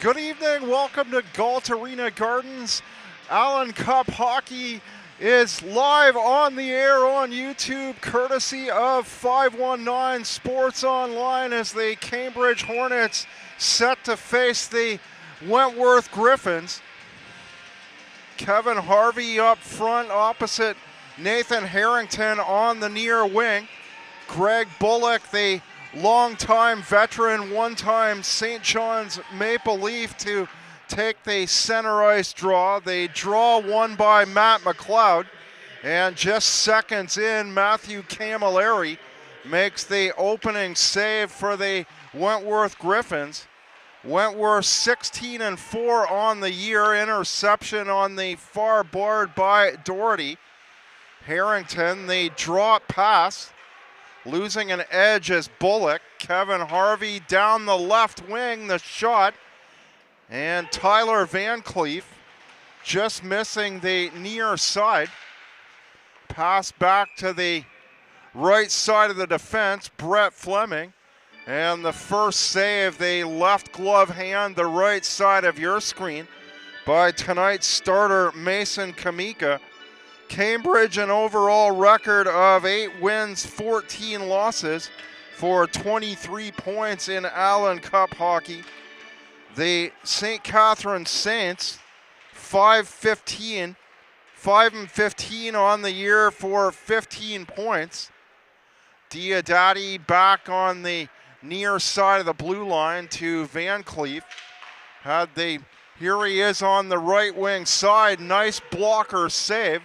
Good evening, welcome to Galt Arena Gardens. Allen Cup Hockey is live on the air on YouTube, courtesy of 519 Sports Online, as the Cambridge Hornets set to face the Wentworth Gryphins. Kevin Harvey up front opposite Nathan Harrington on the near wing. Greg Bullock, the longtime veteran, one-time St. John's Maple Leaf, to take the center ice draw. The draw won by Matt McLeod, and just seconds in, Matthew Camilleri makes the opening save for the Wentworth Gryphins. Wentworth 16-4 on the year, interception on the far board by Doherty. Harrington, the drop pass, losing an edge as Bullock. Kevin Harvey down the left wing, the shot. And Tyler Van Cleef just missing the near side. Pass back to the right side of the defense, Brett Fleming. And the first save, the left glove hand, the right side of your screen, by tonight's starter, Mason Kamika. Cambridge, an overall record of 8 wins, 14 losses for 23 points in Allen Cup hockey. The St. Catharines Saints, 5-15 on the year for 15 points. Diodati back on the near side of the blue line to Van Cleef. Here he is on the right wing side, nice blocker save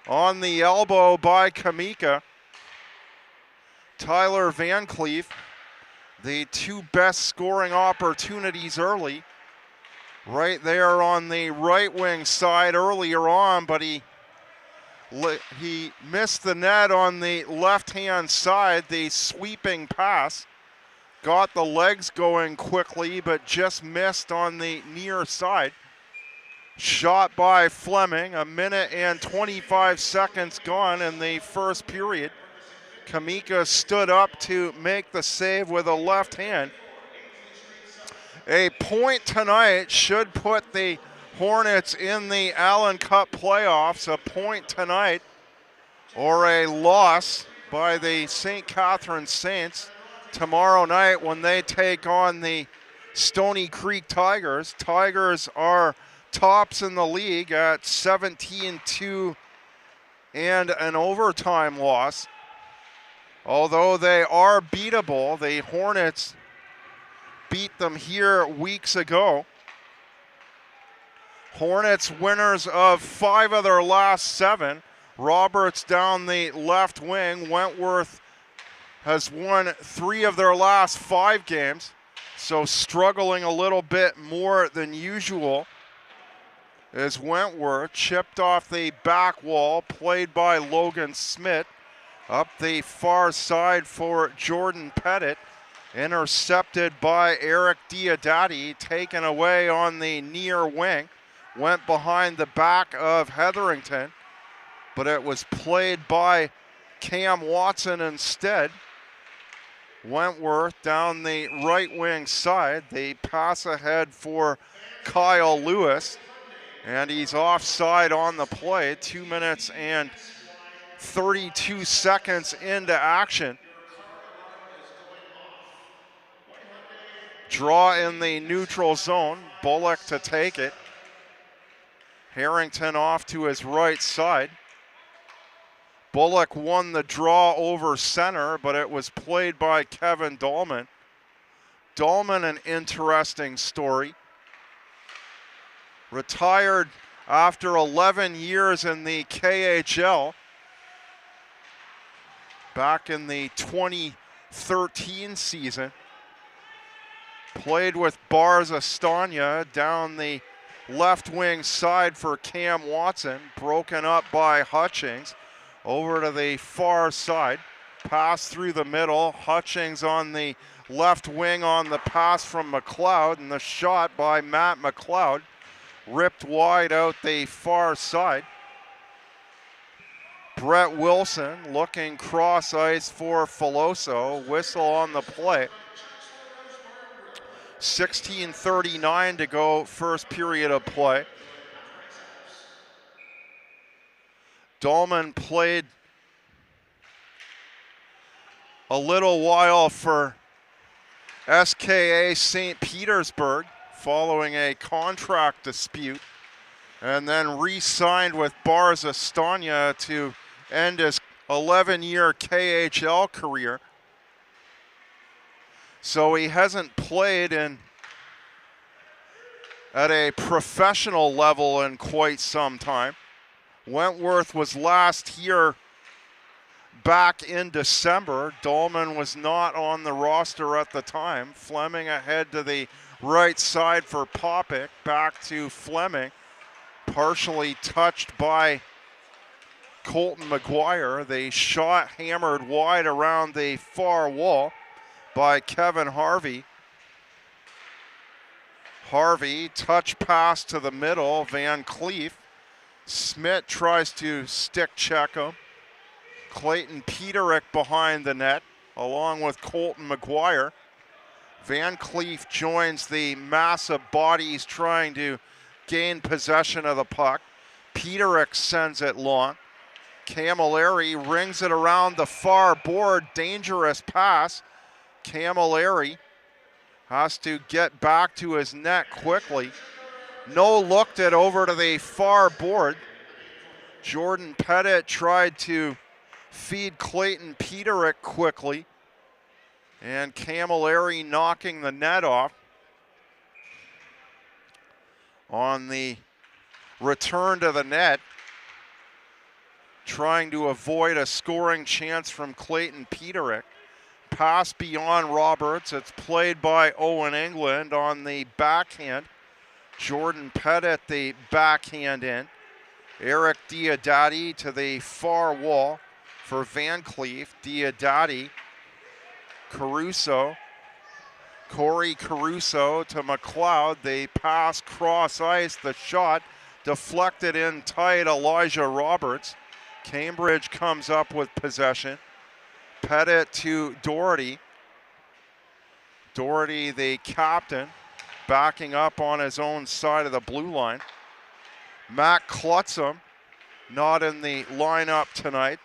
on the elbow by Kamika. Tyler Van Cleef, the two best scoring opportunities early, right there on the right wing side earlier on, but he missed the net on the left-hand side. The sweeping pass got the legs going quickly, but just missed on the near side. Shot by Fleming, a minute and 25 seconds gone in the first period. Kamika stood up to make the save with a left hand. A point tonight should put the Hornets in the Allen Cup playoffs. A point tonight or a loss by the St. Catharines Saints tomorrow night when they take on the Stony Creek Tigers. Tigers are tops in the league at 17-2 and an overtime loss. Although they are beatable, the Hornets beat them here weeks ago. Hornets winners of 5 of their last 7. Roberts down the left wing. Wentworth has won 3 of their last 5 games, so struggling a little bit more than usual. As Wentworth chipped off the back wall, played by Logan Smith. Up the far side for Jordan Pettit. Intercepted by Eric Diodati, taken away on the near wing. Went behind the back of Hetherington, but it was played by Cam Watson instead. Wentworth down the right wing side. The pass ahead for Kyle Lewis. And he's offside on the play, 2 minutes and 32 seconds into action. Draw in the neutral zone, Bullock to take it. Harrington off to his right side. Bullock won the draw over center, but it was played by Kevin Dahlman. Dahlman, an interesting story. Retired after 11 years in the KHL back in the 2013 season. Played with Bars Astana down the left wing side for Cam Watson, broken up by Hutchings. Over to the far side, pass through the middle. Hutchings on the left wing on the pass from McLeod, and the shot by Matt McLeod. Ripped wide out the far side. Brett Wilson looking cross ice for Filoso. Whistle on the play. 16:39 to go, first period of play. Dolman played a little while for SKA St. Petersburg following a contract dispute, and then re-signed with Bars Astana to end his 11-year KHL career. So he hasn't played at a professional level in quite some time. Wentworth was last here back in December. Dolman was not on the roster at the time. Fleming ahead to the right side for Popick. Back to Fleming. Partially touched by Colton McGuire. The shot hammered wide around the far wall by Kevin Harvey. Harvey, touch pass to the middle, Van Cleef. Smith tries to stick check him. Clayton Peterick behind the net, along with Colton McGuire. Van Cleef joins the massive bodies trying to gain possession of the puck. Peterick sends it long. Camilleri rings it around the far board, dangerous pass. Camilleri has to get back to his net quickly. No looked it over to the far board. Jordan Pettit tried to feed Clayton Peterick quickly, and Camilleri knocking the net off. On the return to the net, trying to avoid a scoring chance from Clayton Peterick. Pass beyond Roberts. It's played by Owen England on the backhand. Jordan Pettit the backhand in. Eric Diodati to the far wall for Van Cleef. Diodati, Caruso. Corey Caruso to McLeod. They pass cross ice. The shot deflected in tight. Elijah Roberts. Cambridge comes up with possession. Pettit to Doherty. Doherty, the captain, backing up on his own side of the blue line. Matt Klutzum, not in the lineup tonight,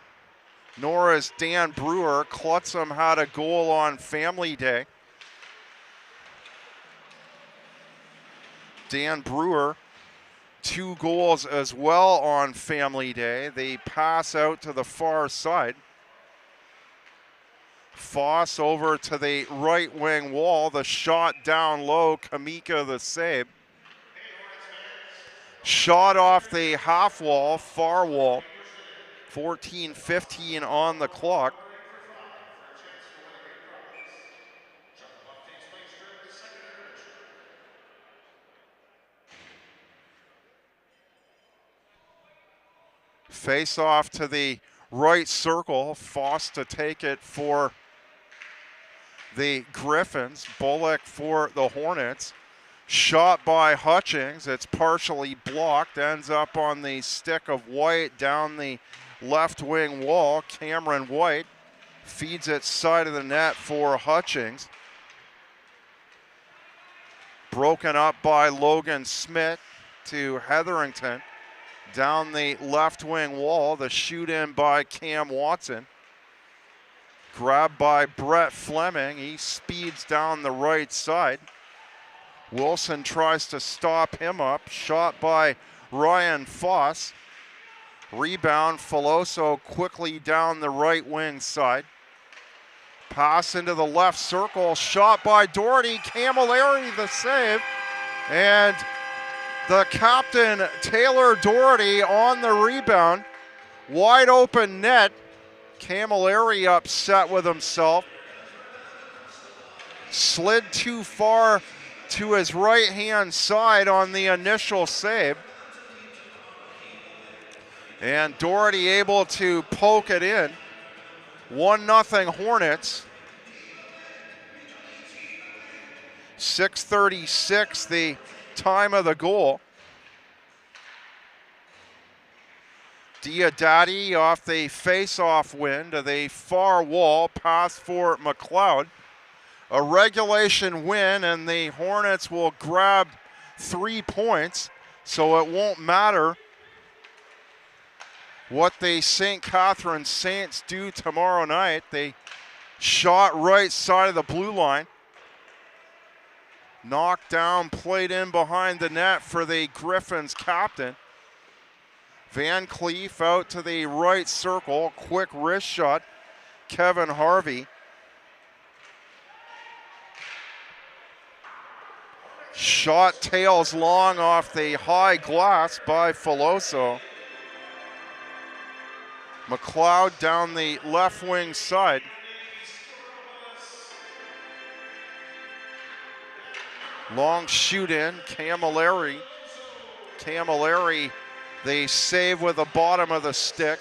nor is Dan Brewer. Klutzum had a goal on Family Day. Dan Brewer, 2 goals as well on Family Day. They pass out to the far side. Foss over to the right wing wall. The shot down low. Kamika the save. Shot off the half wall, far wall. 14:15 on the clock. Face off to the right circle. Foss to take it for the Gryphins. Bullock for the Hornets. Shot by Hutchings. It's partially blocked. Ends up on the stick of White down the left wing wall. Cameron White feeds it side of the net for Hutchings. Broken up by Logan Smith to Hetherington. Down the left wing wall. The shoot in by Cam Watson. Grabbed by Brett Fleming. He speeds down the right side. Wilson tries to stop him up. Shot by Ryan Foss. Rebound, Filoso quickly down the right wing side. Pass into the left circle. Shot by Doherty. Camilleri the save. And the captain, Taylor Doherty, on the rebound. Wide open net. Camilleri upset with himself. Slid too far to his right-hand side on the initial save. And Doherty able to poke it in. 1-0 Hornets. 6:36 the time of the goal. Diodati off the face-off win to the far wall. Pass for McLeod. a regulation win, and the Hornets will grab 3 points, so it won't matter what the St. Catharines Saints do tomorrow night. They shot right side of the blue line. Knocked down, played in behind the net for the Gryphins captain. Van Cleef out to the right circle, quick wrist shot. Kevin Harvey. Shot tails long off the high glass by Filoso. McLeod down the left wing side. Long shoot in, Camilleri. Camilleri, they save with the bottom of the stick.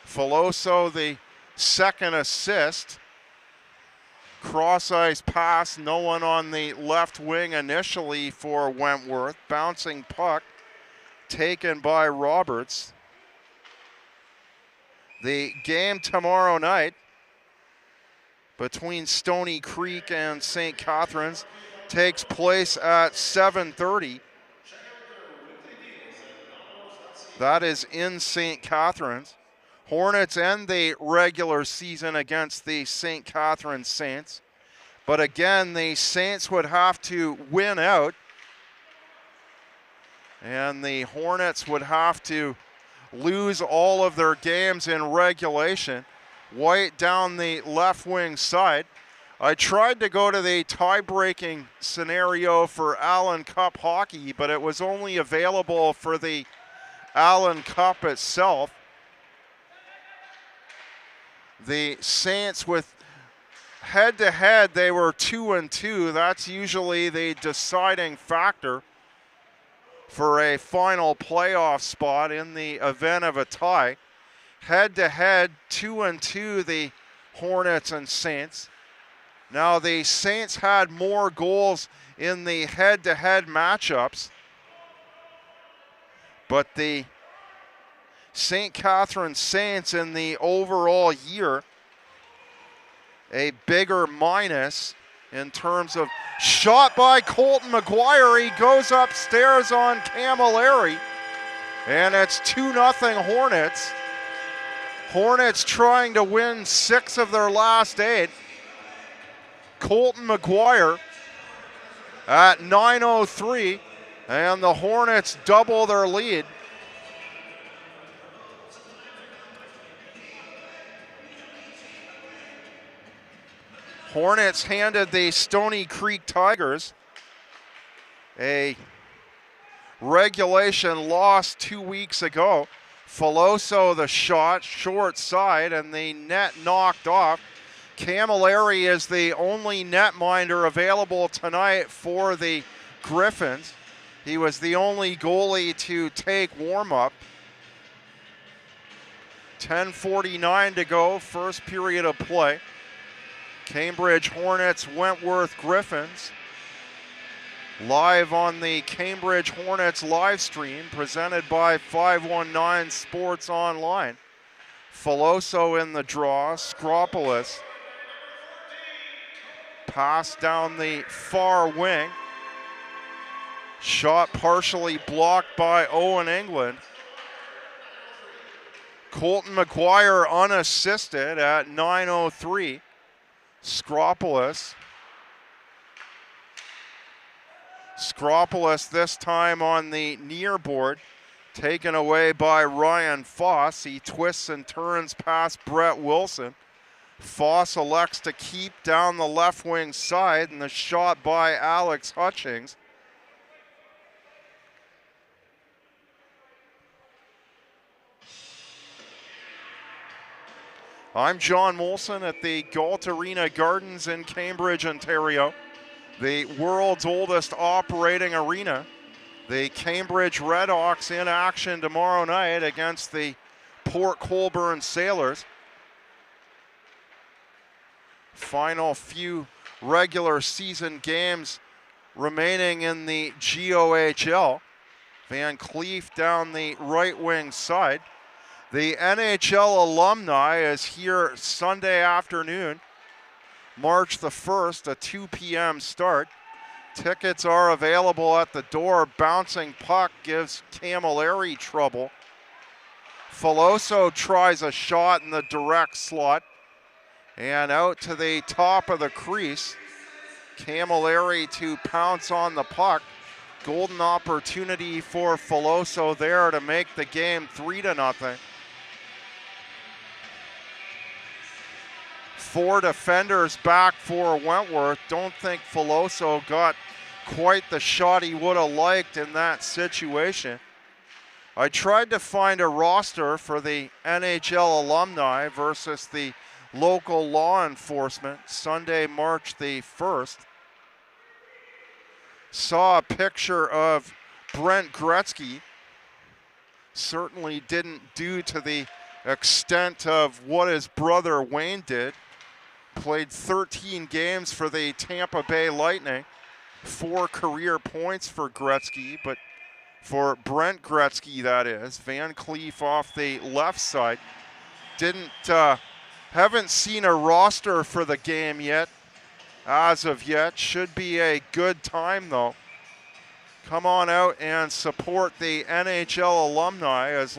Filoso, the second assist. Cross ice pass, no one on the left wing initially for Wentworth. Bouncing puck taken by Roberts. The game tomorrow night between Stony Creek and St. Catharines takes place at 7:30. That is in St. Catharines. Hornets end the regular season against the St. Catharines Saints. But again, the Saints would have to win out, and the Hornets would have to lose all of their games in regulation. White down the left wing side. I tried to go to the tie-breaking scenario for Allen Cup hockey, but it was only available for the Allen Cup itself. The Saints, with head-to-head, they were 2-2. That's usually the deciding factor for a final playoff spot in the event of a tie. Head-to-head, 2-2, the Hornets and Saints. Now, the Saints had more goals in the head-to-head matchups, but the St. Catharines Saints in the overall year, a bigger minus in terms of shot by Colton McGuire. He goes upstairs on Camilleri, and it's 2-0 Hornets. Hornets trying to win 6 of their last 8. Colton McGuire at 9:03, and the Hornets double their lead. Hornets handed the Stony Creek Tigers a regulation loss 2 weeks ago. Filoso the shot, short side, and the net knocked off. Camilleri is the only netminder available tonight for the Gryphons. He was the only goalie to take warm-up. 10:49 to go, first period of play. Cambridge Hornets, Wentworth Gryphins. Live on the Cambridge Hornets live stream, presented by 519 Sports Online. Filoso in the draw, Skropoulos. Pass down the far wing. Shot partially blocked by Owen England. Colton McGuire unassisted at 9:03. Skropoulos. Skropoulos this time on the near board. Taken away by Ryan Foss. He twists and turns past Brett Wilson. Foss elects to keep down the left wing side, and the shot by Alex Hutchings. I'm John Molson at the Galt Arena Gardens in Cambridge, Ontario, the world's oldest operating arena. The Cambridge Redhawks in action tomorrow night against the Port Colborne Sailors. Final few regular season games remaining in the GOHL. Van Cleef down the right wing side. The NHL alumni is here Sunday afternoon, March the 1st, a 2 p.m. start. Tickets are available at the door. Bouncing puck gives Camilleri trouble. Filoso tries a shot in the direct slot and out to the top of the crease. Camilleri to pounce on the puck. Golden opportunity for Filoso there to make the game 3-0. 4 defenders back for Wentworth. Don't think Filoso got quite the shot he would have liked in that situation. I tried to find a roster for the NHL alumni versus the local law enforcement Sunday, March the 1st. Saw a picture of Brent Gretzky. Certainly didn't do to the extent of what his brother Wayne did. Played 13 games for the Tampa Bay Lightning. 4 career points for Gretzky, but for Brent Gretzky, that is. Van Cleef off the left side. Haven't seen a roster for the game yet, as of yet. Should be a good time, though. Come on out and support the NHL alumni as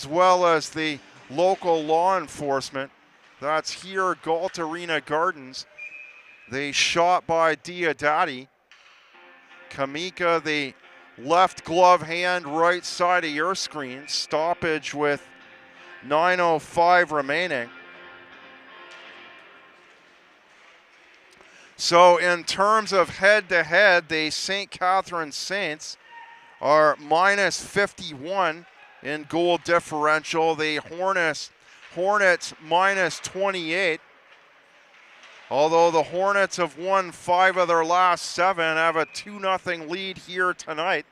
well as the local law enforcement. That's here at Galt Arena Gardens. The shot by Diodati. Kamika, the left glove hand, right side of your screen. Stoppage with 9:05 remaining. So in terms of head-to-head, the St. Catharines Saints are minus 51 in goal differential. The Hornets minus 28. Although the Hornets have won 5 of their last 7, have a 2-0 lead here tonight.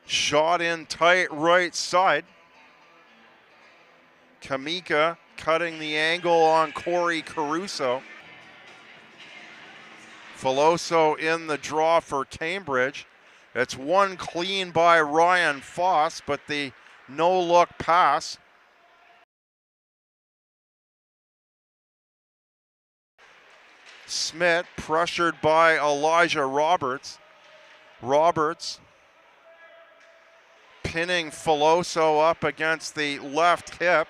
Shot in tight right side. Kamika cutting the angle on Corey Caruso. Filoso in the draw for Cambridge. It's one clean by Ryan Foss, but the no-look pass. Smith pressured by Elijah Roberts. Roberts pinning Filoso up against the left hip.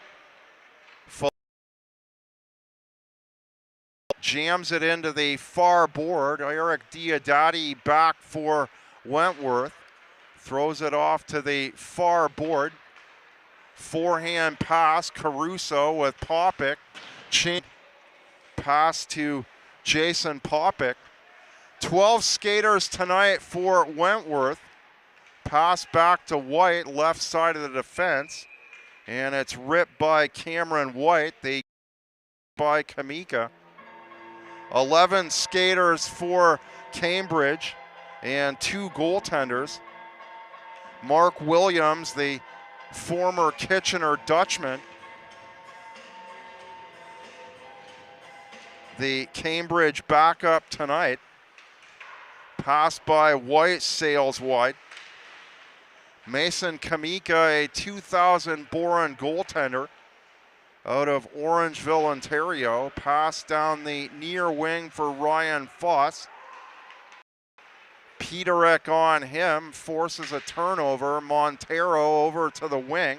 Jams it into the far board. Eric Diodati back for Wentworth. Throws it off to the far board. Forehand pass, Caruso with Popik. Pass to Jason Popik. 12 skaters tonight for Wentworth. Pass back to White, left side of the defense. And it's ripped by Cameron White. They by Kamika. 11 skaters for Cambridge and 2 goaltenders. Mark Williams, the former Kitchener Dutchman. The Cambridge backup tonight. Pass by White, sails wide. Mason Kamika, a 2000 Boron goaltender out of Orangeville, Ontario. Pass down the near wing for Ryan Foss. Peterick on him, forces a turnover. Montero over to the wing.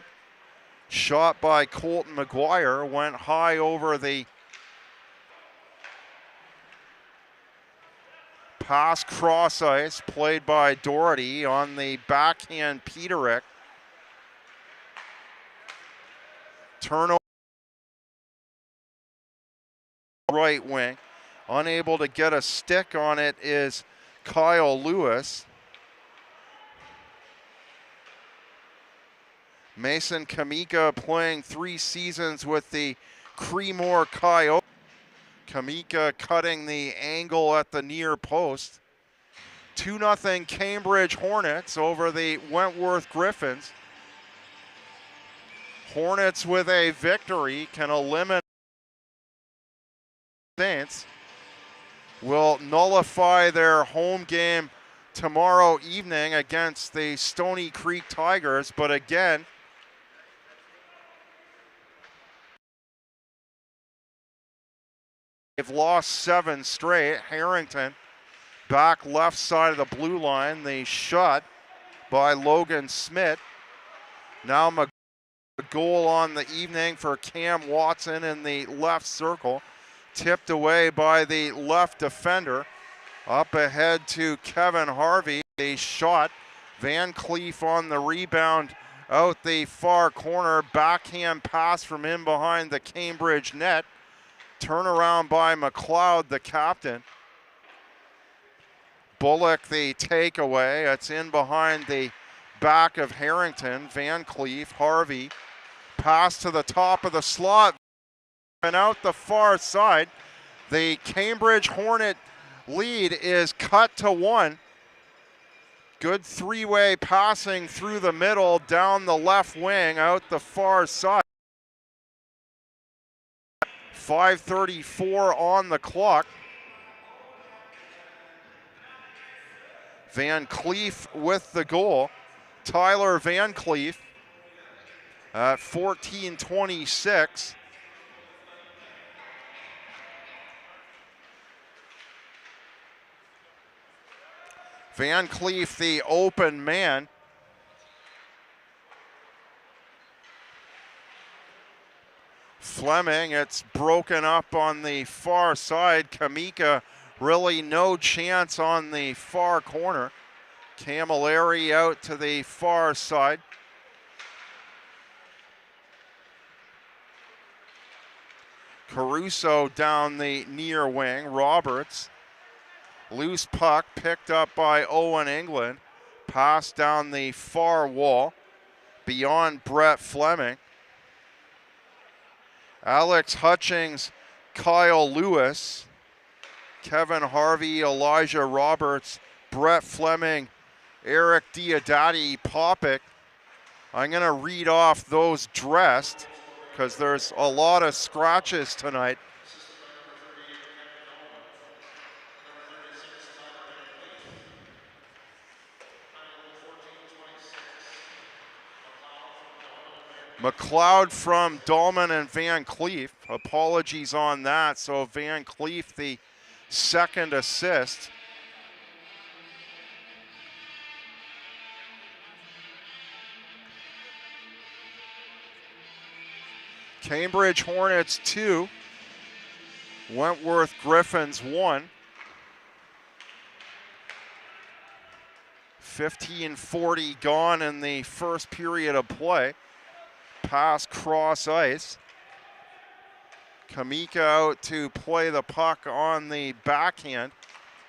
Shot by Colton McGuire, went high over the pass cross ice, played by Doherty on the backhand Peterick. Turnover right wing. Unable to get a stick on it is Kyle Lewis. Mason Kamika playing 3 seasons with the Creemore Coyotes. Kamika cutting the angle at the near post. 2-0 Cambridge Hornets over the Wentworth Gryphins. Hornets with a victory can eliminate Saints. Will nullify their home game tomorrow evening against the Stony Creek Tigers, but again, they've lost 7 straight. Harrington back left side of the blue line. The shot by Logan Smith. Now a goal on the evening for Cam Watson in the left circle. Tipped away by the left defender. Up ahead to Kevin Harvey. A shot. Van Cleef on the rebound out the far corner. Backhand pass from in behind the Cambridge net. Turnaround by McLeod, the captain. Bullock, the takeaway. It's in behind the back of Harrington. Van Cleef, Harvey. Pass to the top of the slot and out the far side. The Cambridge Hornet lead is cut to 1. Good three-way passing through the middle, down the left wing, out the far side. 5:34 on the clock. Van Cleef with the goal. Tyler Van Cleef at 14:26. Van Cleef, the open man. Fleming, it's broken up on the far side. Kamika, really no chance on the far corner. Camilleri out to the far side. Caruso down the near wing. Roberts. Loose puck picked up by Owen England. Pass down the far wall beyond Brett Fleming. Alex Hutchings, Kyle Lewis, Kevin Harvey, Elijah Roberts, Brett Fleming, Eric Diodati, Popick. I'm going to read off those dressed because there's a lot of scratches tonight. McLeod from Dolman and Van Cleef. Apologies on that. So Van Cleef, the second assist. Cambridge Hornets 2. Wentworth Gryphins 1. 15:40 gone in the first period of play. Pass cross ice. Kamika out to play the puck on the backhand.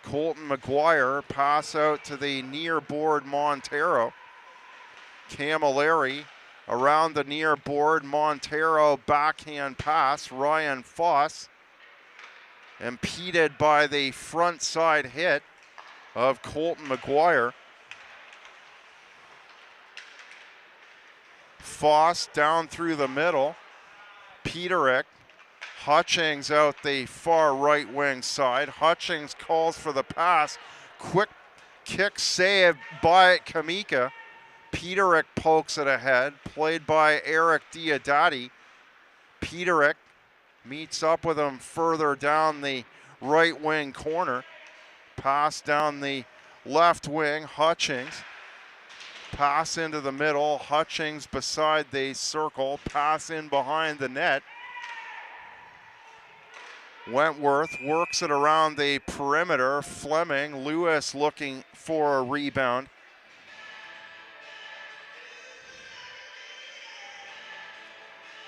Colton McGuire, pass out to the near board Montero. Camilleri around the near board. Montero backhand pass. Ryan Foss impeded by the front side hit of Colton McGuire. Foss down through the middle. Peterick. Hutchings out the far right wing side. Hutchings calls for the pass. Quick kick save by Kamika. Peterick pokes it ahead. Played by Eric Diodati. Peterick meets up with him further down the right wing corner. Pass down the left wing. Hutchings. Pass into the middle. Hutchings beside the circle. Pass in behind the net. Wentworth works it around the perimeter. Fleming. Lewis looking for a rebound.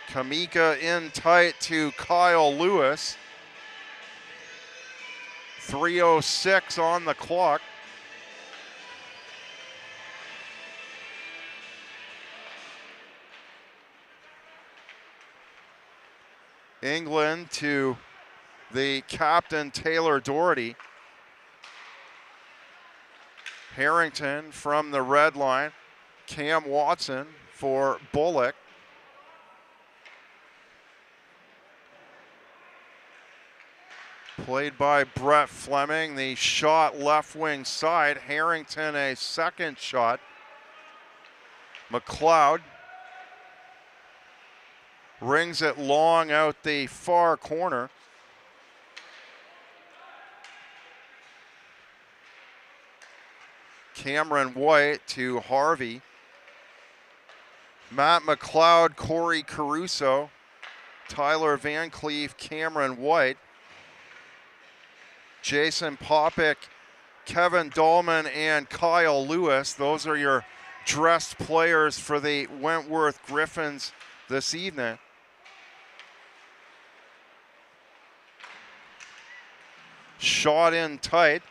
Kamika in tight to Kyle Lewis. 3:06 on the clock. England to the captain, Taylor Doherty. Harrington from the red line. Cam Watson for Bullock. played by Brett Fleming. The shot left wing side. Harrington a second shot. McLeod rings it long out the far corner. Cameron White to Harvey. Matt McLeod, Corey Caruso, Tyler Van Cleef, Cameron White, Jason Popick, Kevin Dahlman, and Kyle Lewis. Those are your dressed players for the Wentworth Gryphins this evening. Shot in tight.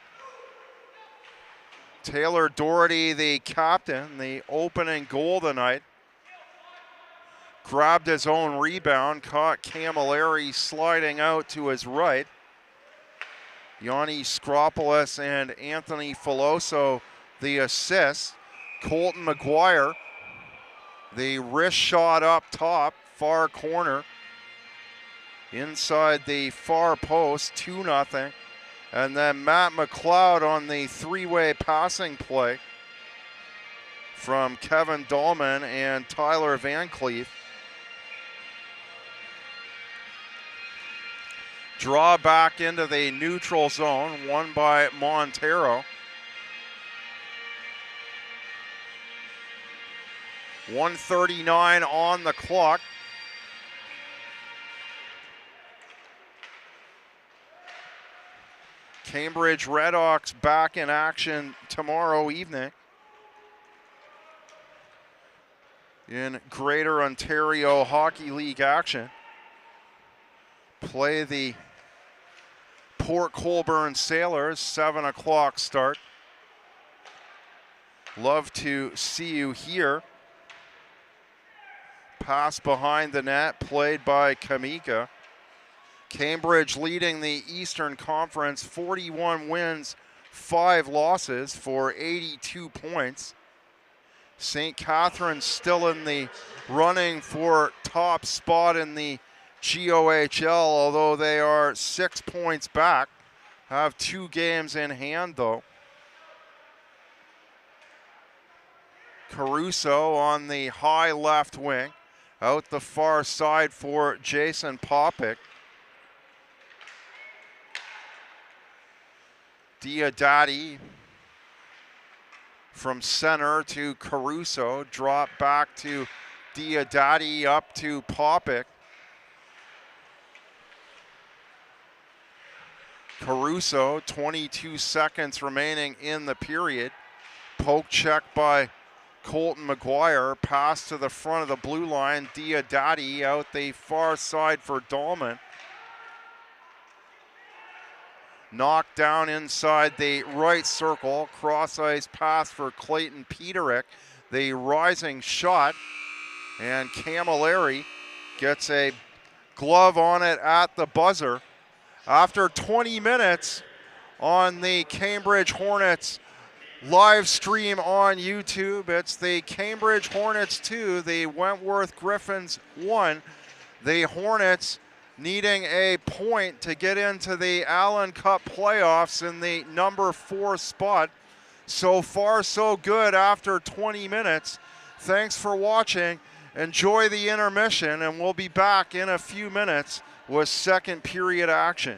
Taylor Doherty, the captain, the opening goal tonight. Grabbed his own rebound, caught Camilleri sliding out to his right. Yanni Skropoulos and Anthony Filoso, the assists. Colton McGuire, the wrist shot up top, far corner. Inside the far post, 2-0. And then Matt McLeod on the three-way passing play from Kevin Dahlman and Tyler Van Cleef. Draw back into the neutral zone, won by Montero. 1:39 on the clock. Cambridge Redhawks back in action tomorrow evening in Greater Ontario Hockey League action. Play the Port Colborne Sailors, 7 o'clock start. Love to see you here. Pass behind the net, played by Kamika. Cambridge leading the Eastern Conference, 41 wins, 5 losses for 82 points. St. Catharines still in the running for top spot in the GOHL, although they are 6 points back. Have 2 games in hand though. Caruso on the high left wing. Out the far side for Jason Popick. Diodati from center to Caruso. Drop back to Diodati, up to Popick. Caruso, 22 seconds remaining in the period. Poke check by Colton McGuire. Pass to the front of the blue line. Diodati out the far side for Dahlman. Knocked down inside the right circle. Cross ice pass for Clayton Peterick. The rising shot. And Camilleri gets a glove on it at the buzzer. After 20 minutes on the Cambridge Hornets live stream on YouTube, it's the Cambridge Hornets 2, the Wentworth Gryphins 1. The Hornets needing a point to get into the Allen Cup playoffs in the number 4 spot. So far, so good after 20 minutes. Thanks for watching. Enjoy the intermission, and we'll be back in a few minutes with second period action.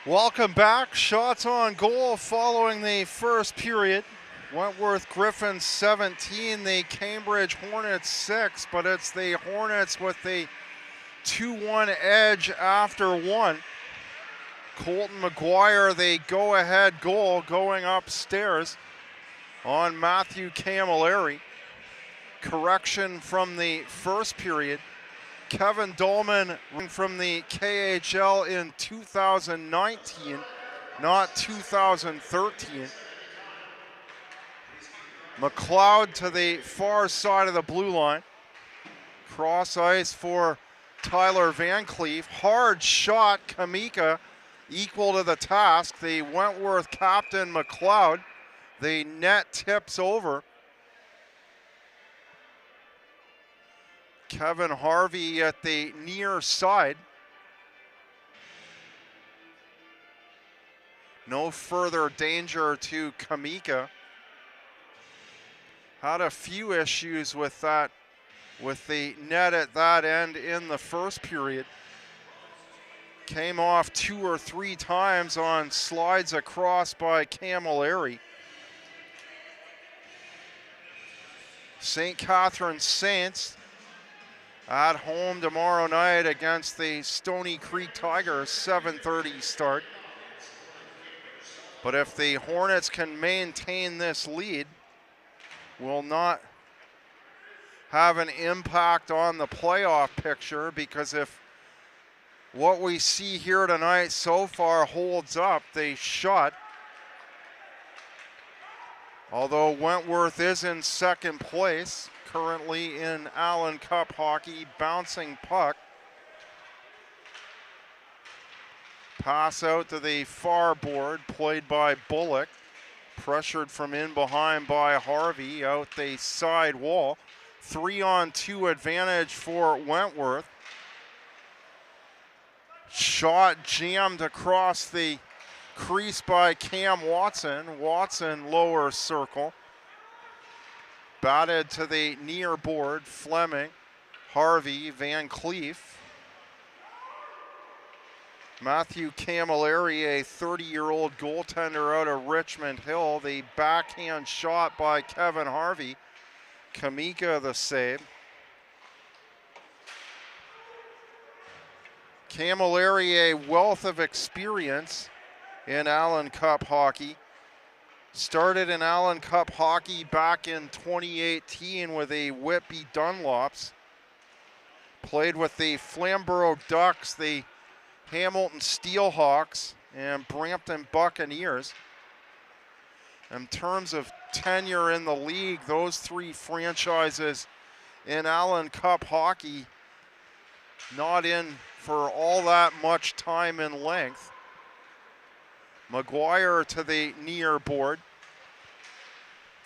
Welcome back. Shots on goal following the first period. Wentworth Gryphins 17, the Cambridge Hornets 6, but it's the Hornets with the 2-1 edge after one. Colton McGuire, the go-ahead goal going upstairs on Matthew Camilleri. Correction from the first period. Kevin Dolman from the KHL in 2019, not 2013. McLeod to the far side of the blue line. Cross ice for Tyler Van Cleef. Hard shot, Kamika equal to the task. The Wentworth captain McLeod. The net tips over. Kevin Harvey at the near side. No further danger to Kamika. Had a few issues with that, with the net at that end in the first period. Came off 2 or 3 times on slides across by Camilleri. St. Catharines Saints at home tomorrow night against the Stony Creek Tigers, 7:30 start. But if the Hornets can maintain this lead, will not have an impact on the playoff picture, because if what we see here tonight so far holds up, they should. Although Wentworth is in second place, currently in Allen Cup hockey, bouncing puck. Pass out to the far board, played by Bullock. Pressured from in behind by Harvey, out the side wall. 3-on-2 advantage for Wentworth. Shot jammed across the crease by Cam Watson. Watson lower circle. Batted to the near board, Fleming, Harvey, Van Cleef. Matthew Camilleri, a 30-year-old goaltender out of Richmond Hill. The backhand shot by Kevin Harvey. Kamika the save. Camilleri, a wealth of experience in Allen Cup hockey. Started in Allen Cup hockey back in 2018 with the Whitby Dunlops. Played with the Flamborough Ducks, the Hamilton Steelhawks, and Brampton Buccaneers. In terms of tenure in the league, those 3 franchises in Allen Cup hockey not in for all that much time in length. McGuire to the near board.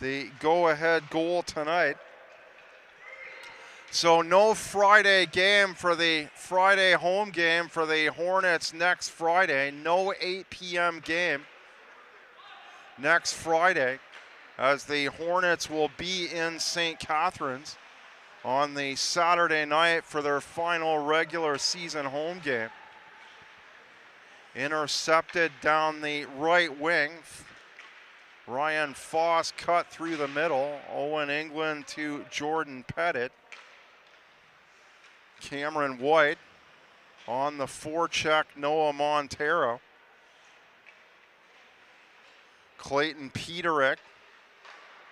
The go-ahead goal tonight. So no Friday game for the Friday home game for the Hornets next Friday. No 8 p.m. game next Friday, as the Hornets will be in St. Catharines on the Saturday night for their final regular season home game. Intercepted down the right wing. Ryan Foss cut through the middle. Owen England to Jordan Pettit. Cameron White on the forecheck, Noah Montero. Clayton Peterick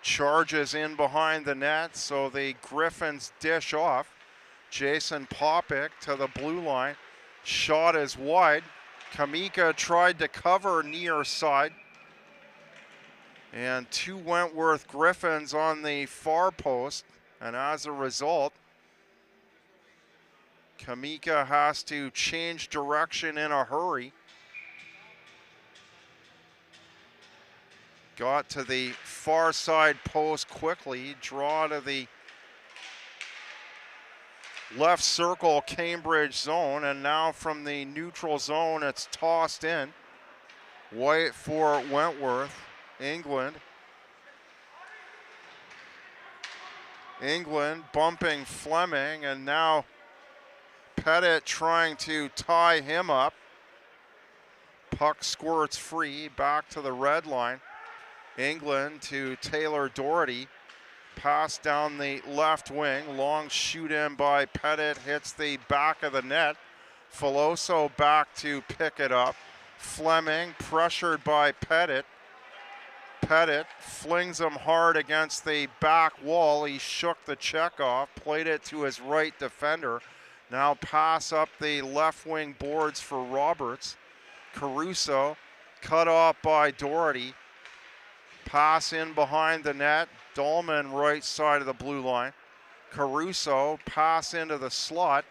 charges in behind the net, so the Gryphins dish off. Jason Popick to the blue line. Shot is wide. Kamika tried to cover near side. And 2 Wentworth Gryphins on the far post. And as a result, Kamika has to change direction in a hurry. Got to the far side post quickly. Draw to the left circle Cambridge zone, and now from the neutral zone it's tossed in. White for Wentworth. England bumping Fleming, and now Pettit trying to tie him up. Puck squirts free, back to the red line. England to Taylor Doherty. Pass down the left wing. Long shoot in by Pettit, hits the back of the net. Filoso back to pick it up. Fleming pressured by Pettit. Pettit flings him hard against the back wall. He shook the check off, played it to his right defender. Now pass up the left wing boards for Roberts. Caruso cut off by Doherty. Pass in behind the net. Dahlman right side of the blue line. Caruso pass into the slot.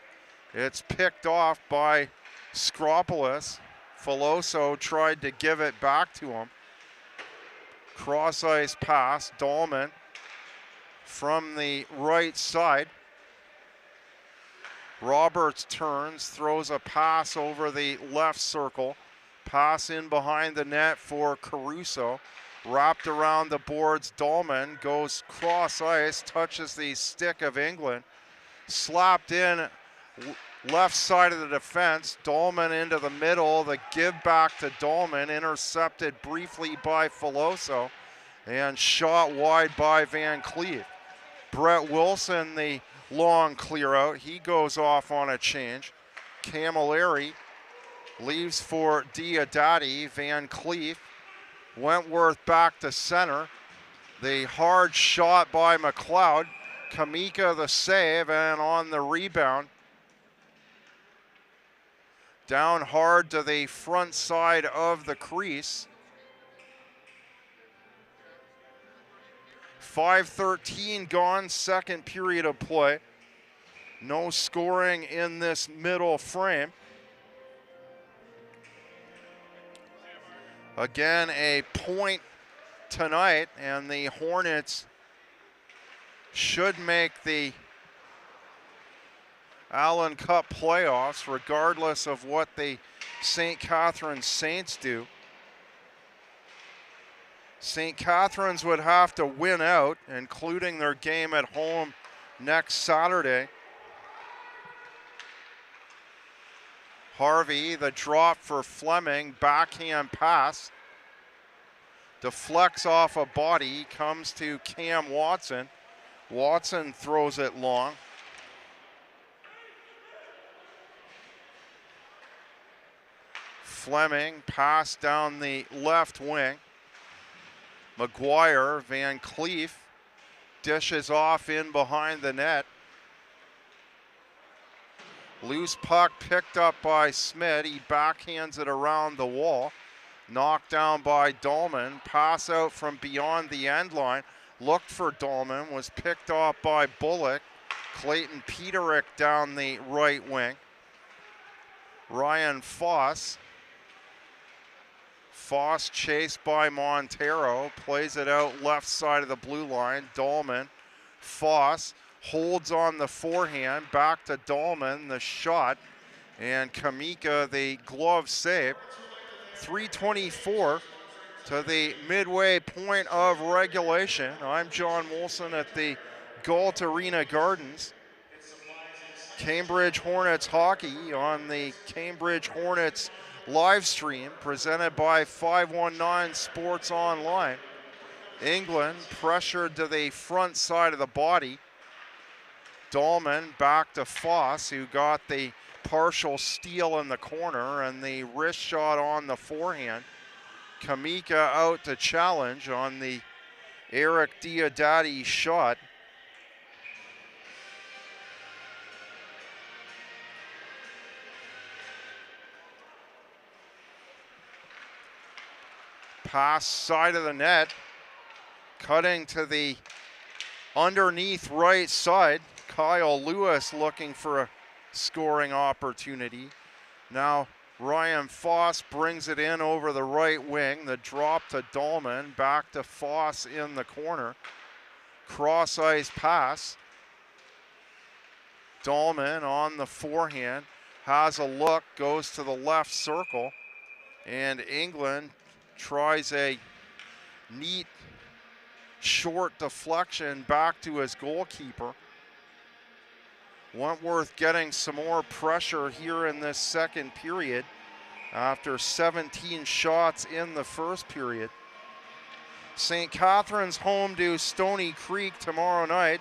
It's picked off by Skropolis. Filoso tried to give it back to him. Cross ice pass. Dahlman from the right side. Roberts turns, throws a pass over the left circle. Pass in behind the net for Caruso. Wrapped around the boards, Dahlman goes cross ice, touches the stick of England. Slapped in left side of the defense. Dahlman into the middle. The give back to Dahlman, intercepted briefly by Filoso, and shot wide by Van Cleve. Brett Wilson, the long clear out. He goes off on a change. Camilleri leaves for Diodati. Van Cleve. Wentworth back to center. The hard shot by McLeod. Kamika the save, and on the rebound. Down hard to the front side of the crease. 5:13 gone, second period of play. No scoring in this middle frame. Again, a point tonight, and the Hornets should make the Allen Cup playoffs, regardless of what the St. Catharines Saints do. St. Catharines would have to win out, including their game at home next Saturday. Harvey, the drop for Fleming, backhand pass. Deflects off a body, comes to Cam Watson. Watson throws it long. Fleming, pass down the left wing. McGuire, Van Cleef, dishes off in behind the net. Loose puck picked up by Smith. He backhands it around the wall. Knocked down by Dahlman. Pass out from beyond the end line. Looked for Dahlman. Was picked off by Bullock. Clayton Peterick down the right wing. Ryan Foss. Foss chased by Montero. Plays it out left side of the blue line. Dahlman. Foss holds on the forehand, back to Dahlman, the shot, and Kamika the glove save. 3:24 to the midway point of regulation. I'm John Molson at the Galt Arena Gardens. Cambridge Hornets hockey on the Cambridge Hornets live stream presented by 519 Sports Online. England pressured to the front side of the body. Dahlman back to Foss, who got the partial steal in the corner and the wrist shot on the forehand. Kamika out to challenge on the Eric Diodati shot. Pass side of the net, cutting to the underneath right side. Kyle Lewis looking for a scoring opportunity. Now Ryan Foss brings it in over the right wing. The drop to Dahlman, back to Foss in the corner. Cross ice pass. Dahlman on the forehand, has a look, goes to the left circle, and England tries a neat short deflection back to his goalkeeper. Wentworth getting some more pressure here in this second period after 17 shots in the first period. St. Catharines home to Stony Creek tomorrow night,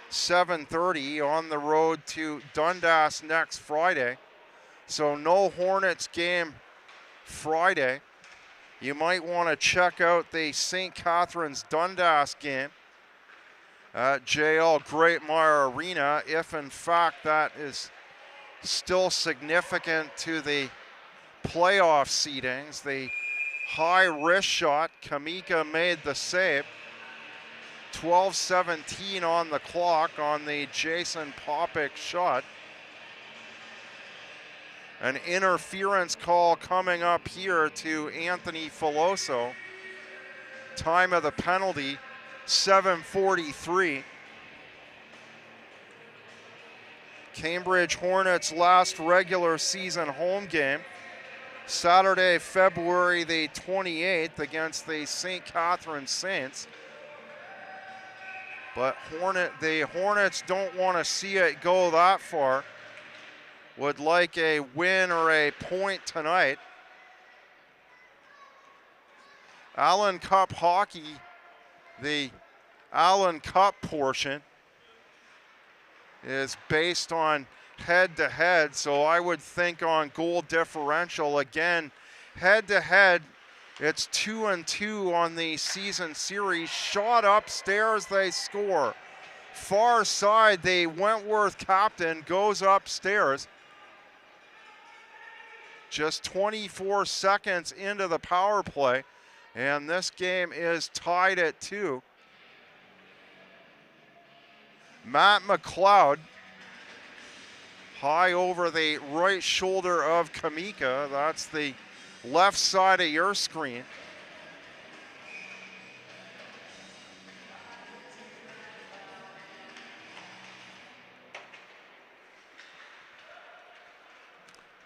7:30, on the road to Dundas next Friday. So no Hornets game Friday. You might want to check out the St. Catharines Dundas game at JL Great-Mire Arena, if in fact that is still significant to the playoff seedings. The high wrist shot, Kamika made the save. 12:17 on the clock on the Jason Popik shot. An interference call coming up here to Anthony Filoso. Time of the penalty, 7:43. Cambridge Hornets' last regular season home game, Saturday, February the 28th against the St. Catharines Saints. But the Hornets don't want to see it go that far. Would like a win or a point tonight. Allen Cup hockey, the Allen Cup portion, is based on head-to-head, so I would think on goal differential. Again, head-to-head, it's 2-2 on the season series. Shot upstairs, they score. Far side, the Wentworth captain goes upstairs. Just 24 seconds into the power play, and this game is tied at 2. Matt McLeod, high over the right shoulder of Kamika. That's the left side of your screen.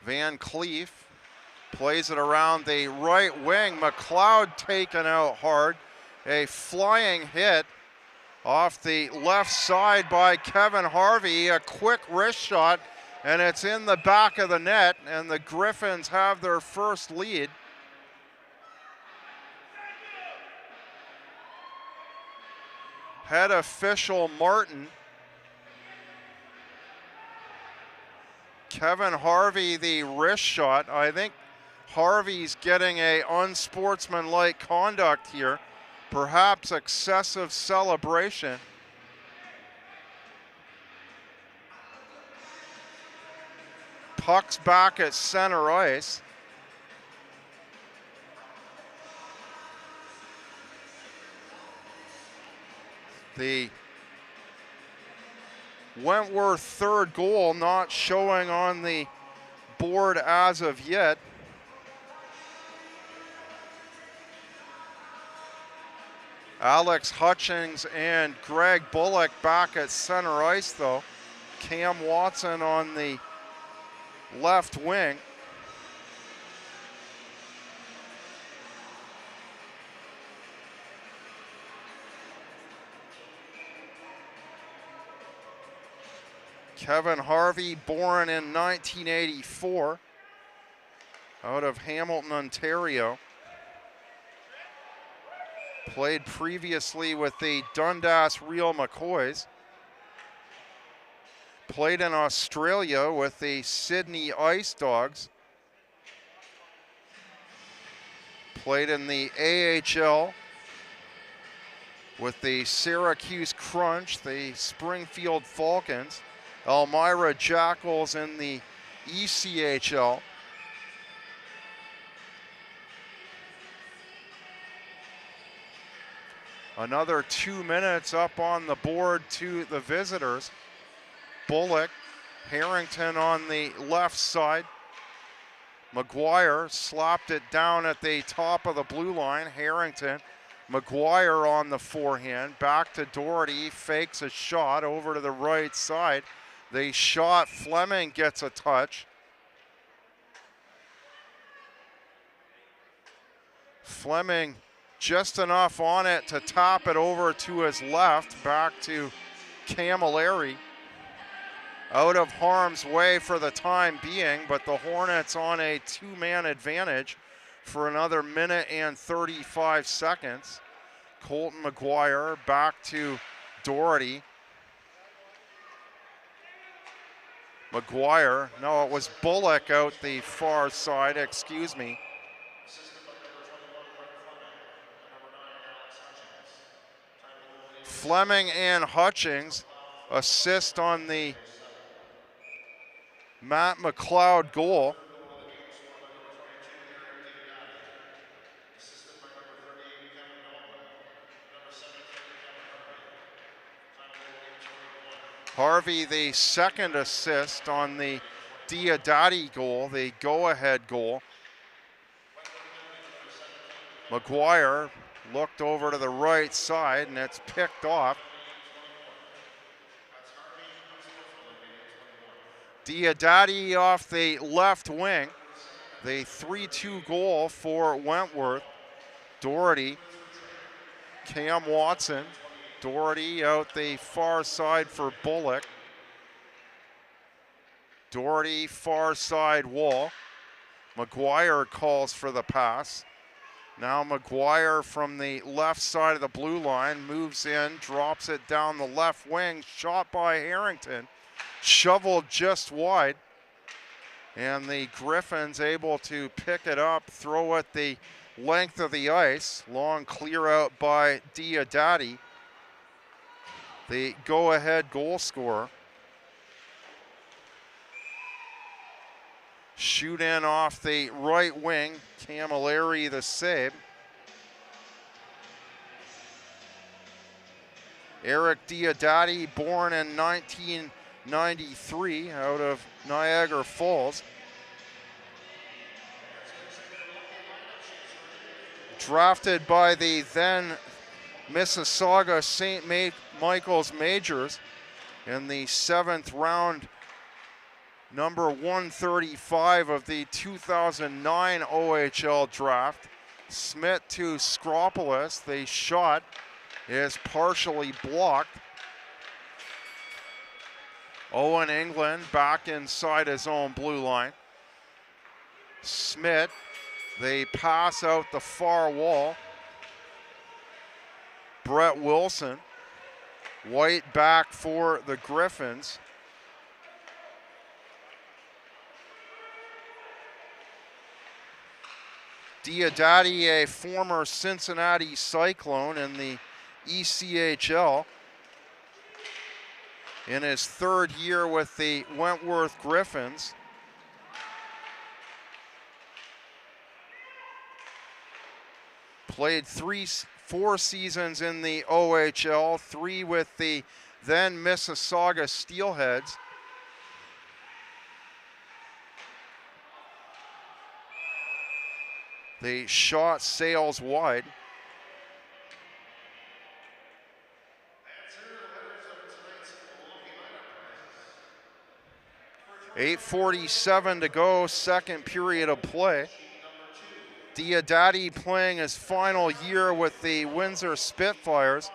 Van Cleef plays it around the right wing. McLeod taken out hard. A flying hit off the left side by Kevin Harvey. A quick wrist shot, and it's in the back of the net, and the Gryphins have their first lead. Head official Martin. Kevin Harvey, the wrist shot. I think Harvey's getting a unsportsmanlike conduct here. Perhaps excessive celebration. Puck's back at center ice. The Wentworth third goal not showing on the board as of yet. Alex Hutchings and Greg Bullock back at center ice though. Cam Watson on the left wing. Kevin Harvey, born in 1984, out of Hamilton, Ontario. Played previously with the Dundas Real McCoys. Played in Australia with the Sydney Ice Dogs. Played in the AHL with the Syracuse Crunch, the Springfield Falcons, Elmira Jackals in the ECHL. Another 2 minutes up on the board to the visitors. Bullock, Harrington on the left side. McGuire slapped it down at the top of the blue line. Harrington, McGuire on the forehand. Back to Doherty, fakes a shot over to the right side. The shot, Fleming gets a touch. Fleming just enough on it to top it over to his left, back to Camilleri. out of harm's way for the time being, but the Hornets on a two-man advantage for another minute and 35 seconds. Colton McGuire back to Doherty. McGuire, no, it was Bullock out the far side, excuse me. Fleming and Hutchings assist on the Matt McLeod goal. Harvey, the second assist on the Diodati goal, the go-ahead goal. McGuire looked over to the right side and it's picked off. Diodati off the left wing. The 3-2 goal for Wentworth. Doherty, Cam Watson. Doherty out the far side for Bullock. Doherty far side wall. McGuire calls for the pass. Now McGuire from the left side of the blue line moves in, drops it down the left wing, shot by Harrington, shoveled just wide. And the Gryphins able to pick it up, throw it the length of the ice. Long clear out by Diodati, the go-ahead goal scorer. Shoot in off the right wing, Camilleri the save. Eric Diodati, born in 1993 out of Niagara Falls. Drafted by the then Mississauga St. Michael's Majors in the 7th round, number 135 of the 2009 OHL draft. Smith to Skropolis. The shot is partially blocked. Owen England back inside his own blue line. Smith, they pass out the far wall. Brett Wilson. White back for the Gryphins. Diodati, a former Cincinnati Cyclone in the ECHL. In his 3rd year with the Wentworth Gryphins. Played 4 seasons in the OHL, 3 with the then Mississauga Steelheads. The shot sails wide. 8:47 to go, second period of play. Diodati playing his final year with the Windsor Spitfires,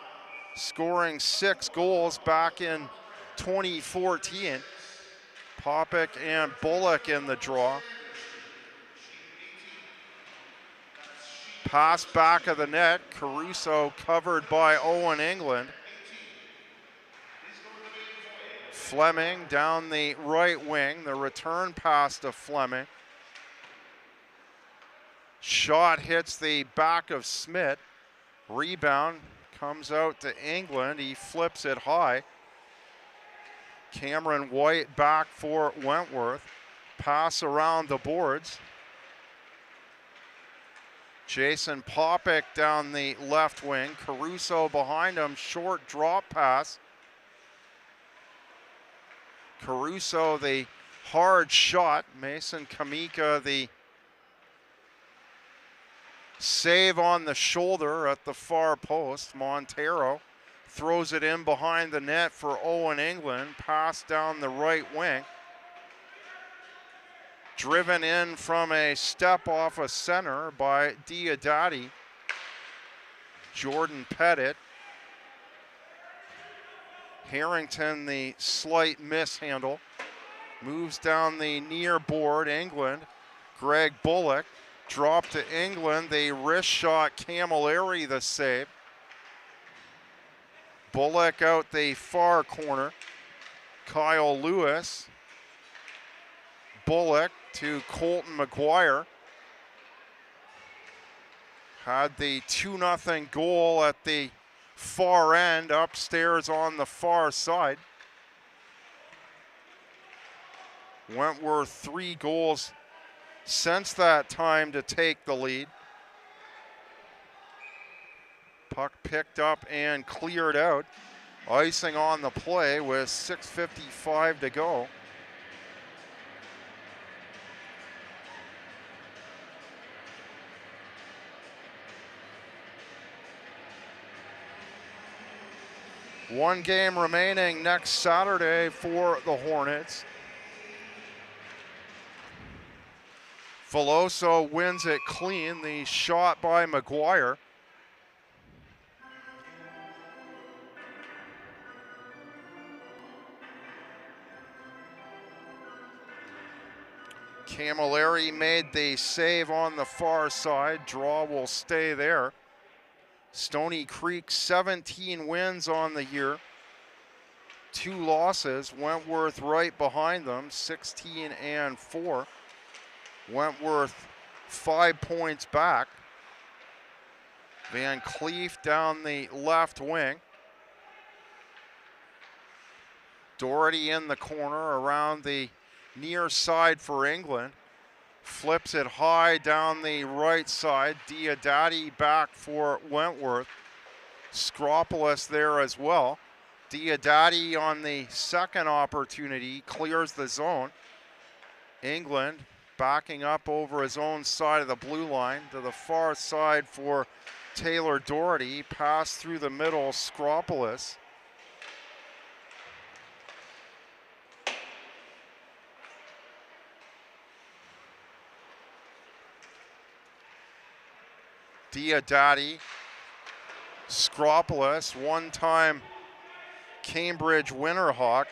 scoring 6 goals back in 2014. Popick and Bullock in the draw. Pass back of the net, Caruso covered by Owen England. Fleming down the right wing, the return pass to Fleming. Shot hits the back of Smith. Rebound comes out to England, he flips it high. Cameron White back for Wentworth. Pass around the boards. Jason Popick down the left wing. Caruso behind him, short drop pass. Caruso, the hard shot. Mason Kamika, the save on the shoulder at the far post. Montero throws it in behind the net for Owen England. Pass down the right wing. Driven in from a step off a center by Diodati. Jordan Pettit. Harrington, the slight mishandle. Moves down the near board, England. Greg Bullock dropped to England. The wrist shot, Camilleri the save. Bullock out the far corner. Kyle Lewis. Bullock to Colton McGuire. Had the 2-0 goal at the far end, upstairs on the far side. Wentworth 3 goals since that time to take the lead. Puck picked up and cleared out. Icing on the play with 6:55 to go. One game remaining next Saturday for the Hornets. Veloso wins it clean, the shot by McGuire. Camilleri made the save on the far side. Draw will stay there. Stony Creek 17 wins on the year. 2 losses. Wentworth right behind them, 16-4. Wentworth 5 points back. Van Cleef down the left wing. Doherty in the corner around the near side for England. Flips it high down the right side. Diodati back for Wentworth. Skropolis there as well. Diodati on the second opportunity clears the zone. England backing up over his own side of the blue line to the far side for Taylor Doherty. Pass through the middle, Skropolis. Diodati, Skropolis, one-time Cambridge Winterhawk.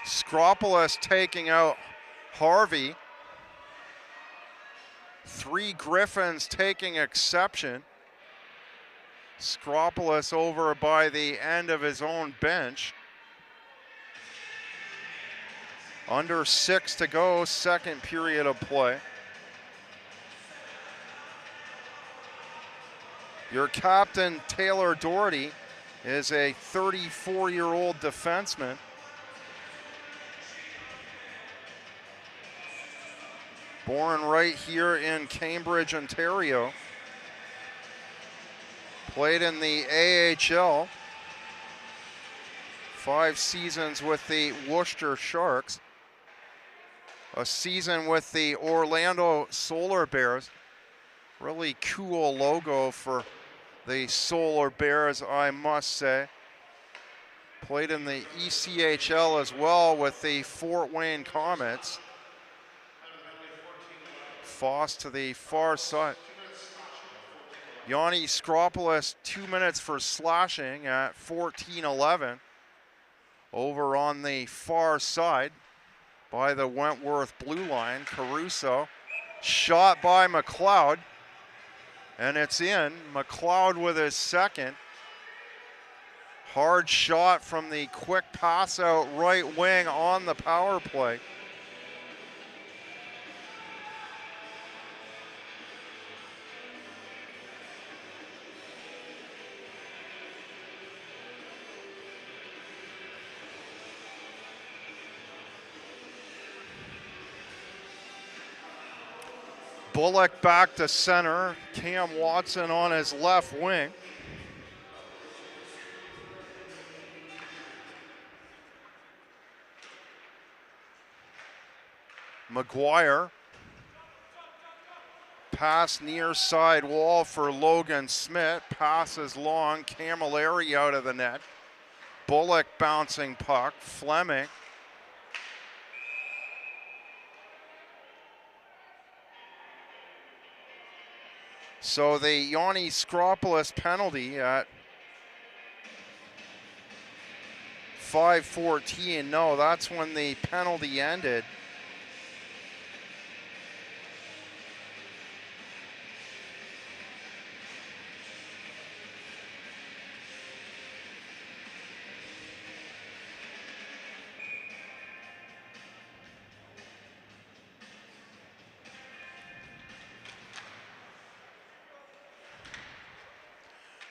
Skropolis taking out Harvey. 3 Gryphins taking exception. Skropolis over by the end of his own bench. Under 6 to go, second period of play. Your captain, Taylor Doherty, is a 34-year-old defenseman. Born right here in Cambridge, Ontario. Played in the AHL. 5 seasons with the Worcester Sharks. A season with the Orlando Solar Bears. Really cool logo for the Solar Bears, I must say. Played in the ECHL as well with the Fort Wayne Comets. Foss to the far side. Yanni Skropolis, 2 minutes for slashing at 14-11. Over on the far side by the Wentworth blue line. Caruso, shot by McLeod. And it's in. McLeod with his second. Hard shot from the quick pass out right wing on the power play. Bullock back to center. Cam Watson on his left wing. McGuire. Pass near side wall for Logan Smith. Passes long. Camilleri out of the net. Bullock bouncing puck. Fleming. So the Yanni Skropolis penalty at 5:14. No, that's when the penalty ended.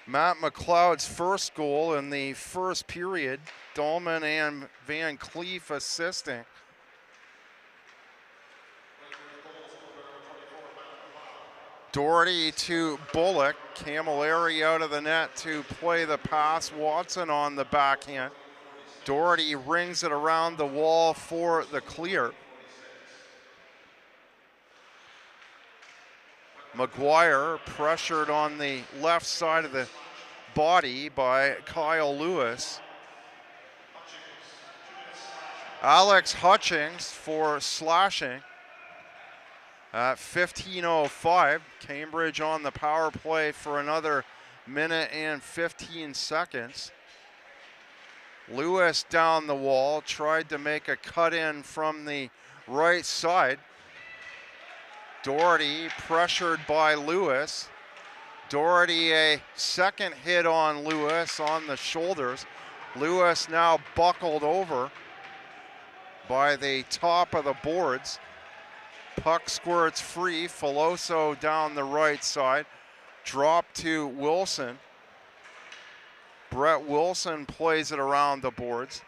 Matt McLeod's first goal in the first period. Dolman and Van Cleef assisting. Doherty to Bullock. Camilleri out of the net to play the pass. Watson on the backhand. Doherty rings it around the wall for the clear. McGuire pressured on the left side of the body by Kyle Lewis. Alex Hutchings for slashing at 15:05. Cambridge on the power play for another minute and 15 seconds. Lewis down the wall, tried to make a cut in from the right side. Doherty pressured by Lewis. Doherty a second hit on Lewis on the shoulders. Lewis now buckled over by the top of the boards. Puck squirts free. Filoso down the right side. Drop to Wilson. Brett Wilson plays it around the boards.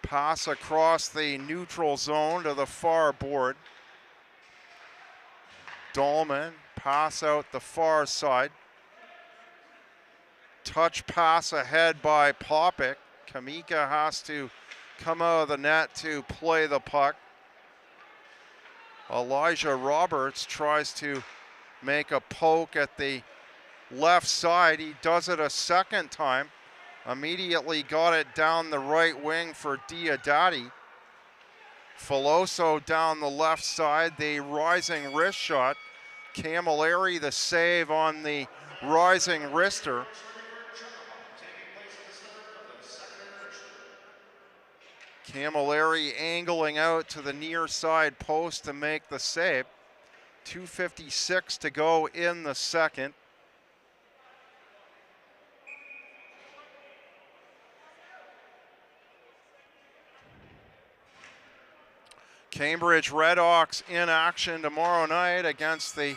Pass across the neutral zone to the far board. Dolman, pass out the far side. Touch pass ahead by Popick. Kamika has to come out of the net to play the puck. Elijah Roberts tries to make a poke at the left side. He does it a second time. Immediately got it down the right wing for Diodati. Filoso down the left side, the rising wrist shot. Camilleri the save on the rising wrister. Camilleri angling out to the near side post to make the save. 2:56 to go in the second. Cambridge Redhawks in action tomorrow night against the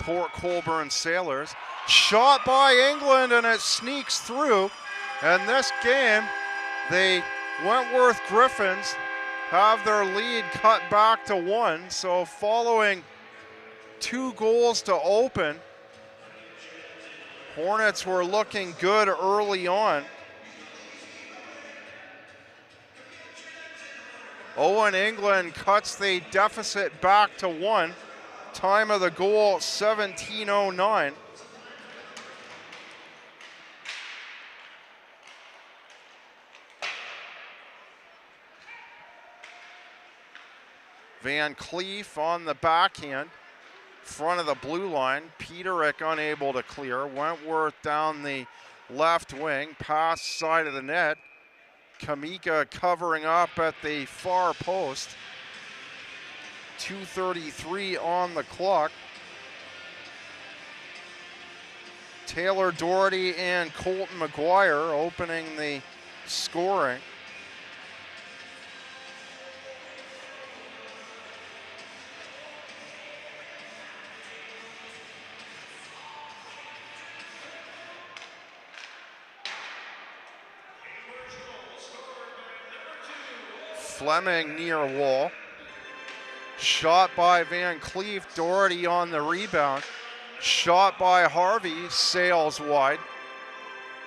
Port Colborne Sailors. Shot by England and it sneaks through. And this game, the Wentworth Gryphins have their lead cut back to 1. So following 2 goals to open, Hornets were looking good early on. Owen England cuts the deficit back to 1. Time of the goal, 17:09. Van Cleef on the backhand, front of the blue line. Peterick unable to clear. Wentworth down the left wing, pass side of the net. Kamika covering up at the far post. 2:33 on the clock. Taylor Doherty and Colton McGuire opening the scoring. Fleming near wall. Shot by Van Cleef. Doherty on the rebound. Shot by Harvey. Sails wide.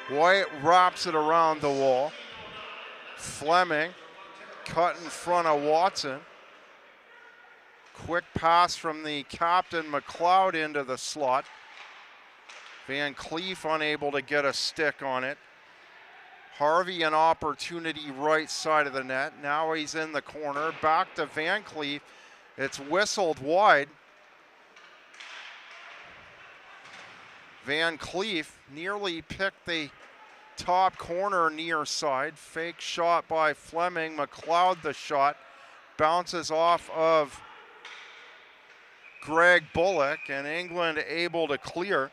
White wraps it around the wall. Fleming cut in front of Watson. Quick pass from the captain McLeod into the slot. Van Cleef unable to get a stick on it. Harvey an opportunity right side of the net. Now he's in the corner. Back to Van Cleef. It's whistled wide. Van Cleef nearly picked the top corner near side. Fake shot by Fleming. McLeod the shot. Bounces off of Greg Bullock, and England able to clear.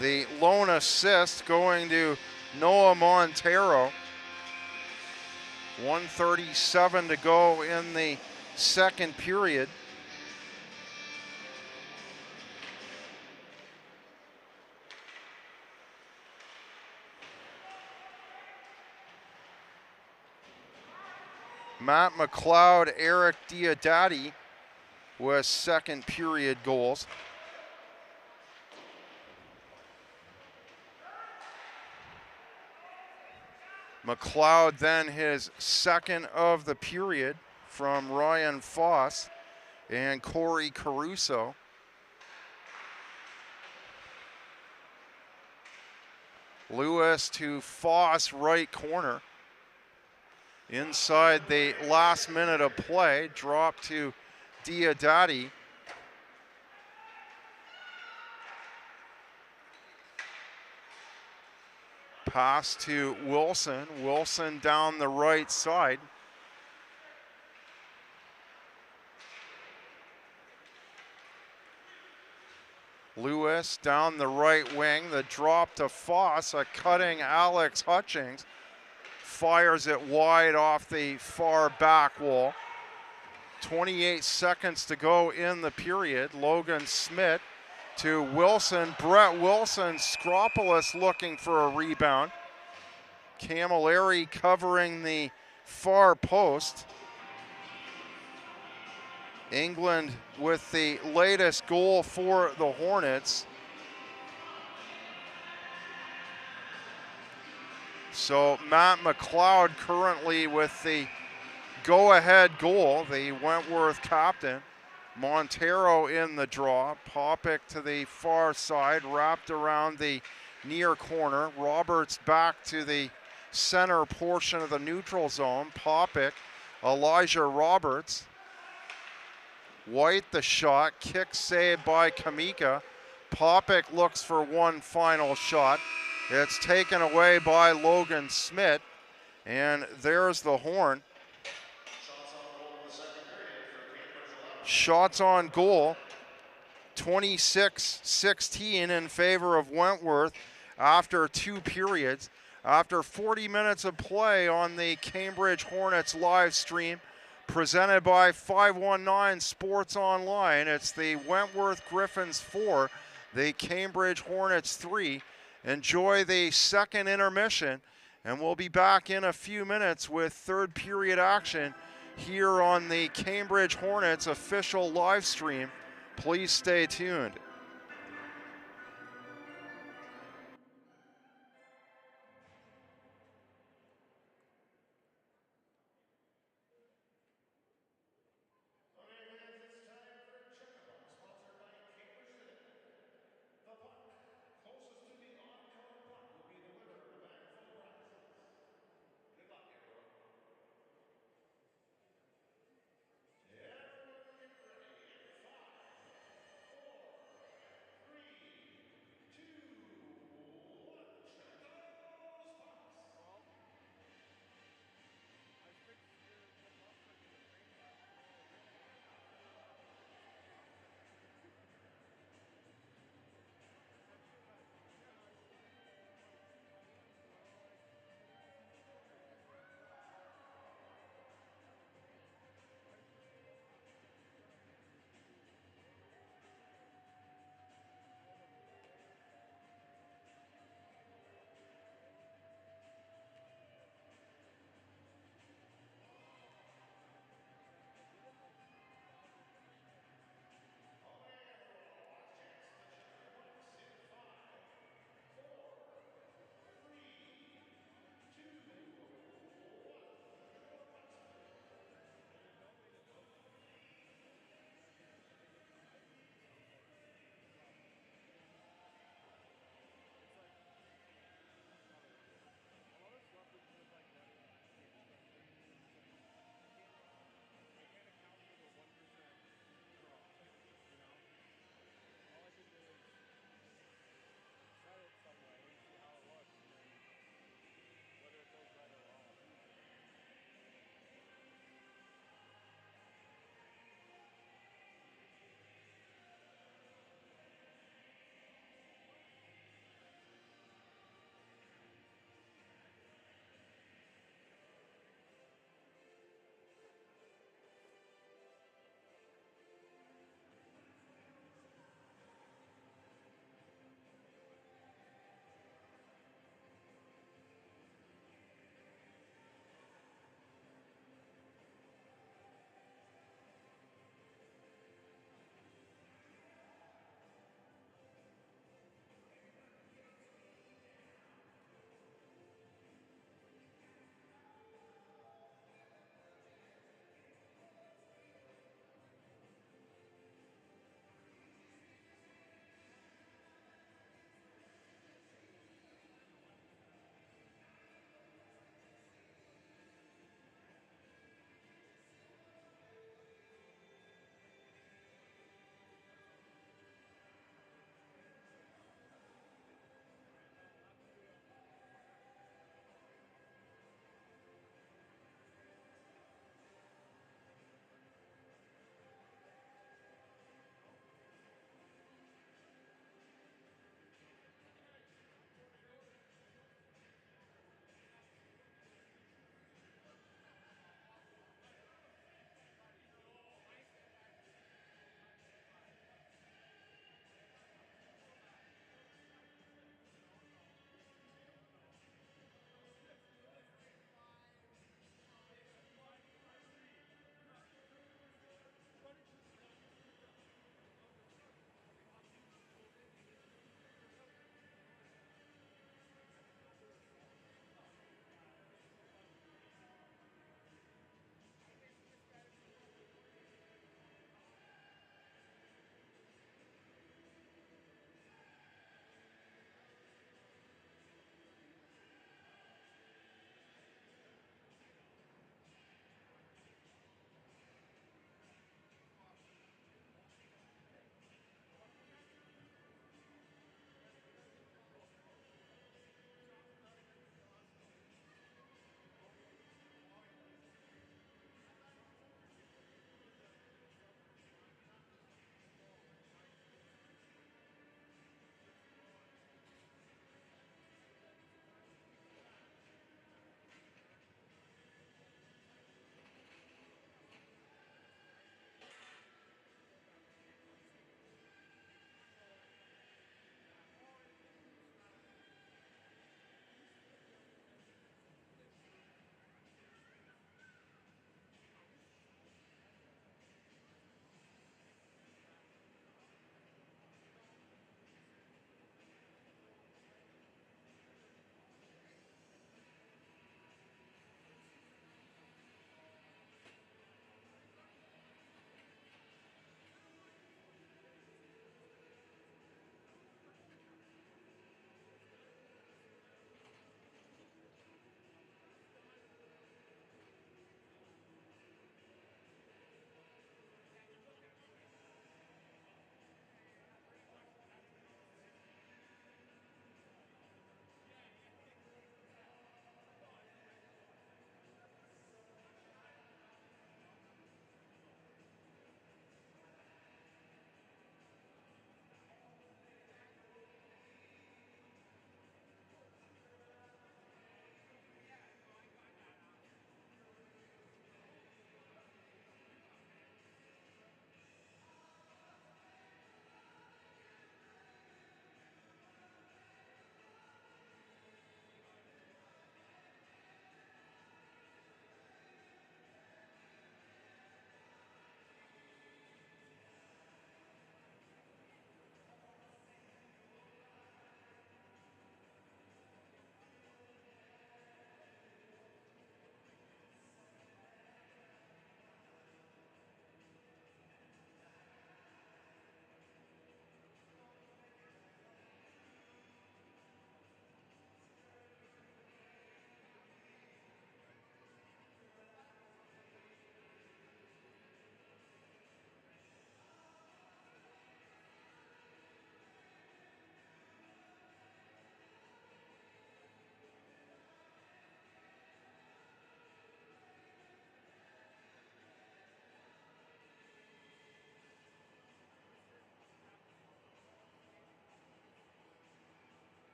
The lone assist going to Noah Montero. 1:37 to go in the second period. Matt McLeod, Eric Diodati with second period goals. McLeod then his second of the period from Ryan Foss and Corey Caruso. Lewis to Foss, right corner. Inside the last minute of play, drop to Diodati. Pass to Wilson. Wilson down the right side. Lewis down the right wing. The drop to Foss, a cutting Alex Hutchings. Fires it wide off the far back wall. 28 seconds to go in the period. Logan Smith to Wilson. Brett Wilson, Skropolis looking for a rebound. Camilleri covering the far post. England with the latest goal for the Hornets. So Matt McLeod currently with the go-ahead goal, the Wentworth captain. Montero in the draw. Popick to the far side, wrapped around the near corner. Roberts back to the center portion of the neutral zone. Popick, Elijah Roberts. White the shot, kick saved by Kamika. Popick looks for one final shot. It's taken away by Logan Smith, and there's the horn. Shots on goal, 26-16 in favor of Wentworth after two periods. After 40 minutes of play on the Cambridge Hornets live stream, presented by 519 Sports Online, it's the Wentworth Gryphins 4, the Cambridge Hornets 3. Enjoy the second intermission, and we'll be back in a few minutes with third period action here on the Cambridge Hornets official live stream. Please stay tuned.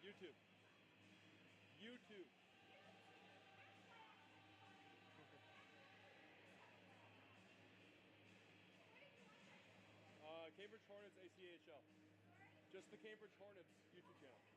YouTube. YouTube. Cambridge Hornets ACHL. Just the Cambridge Hornets YouTube channel.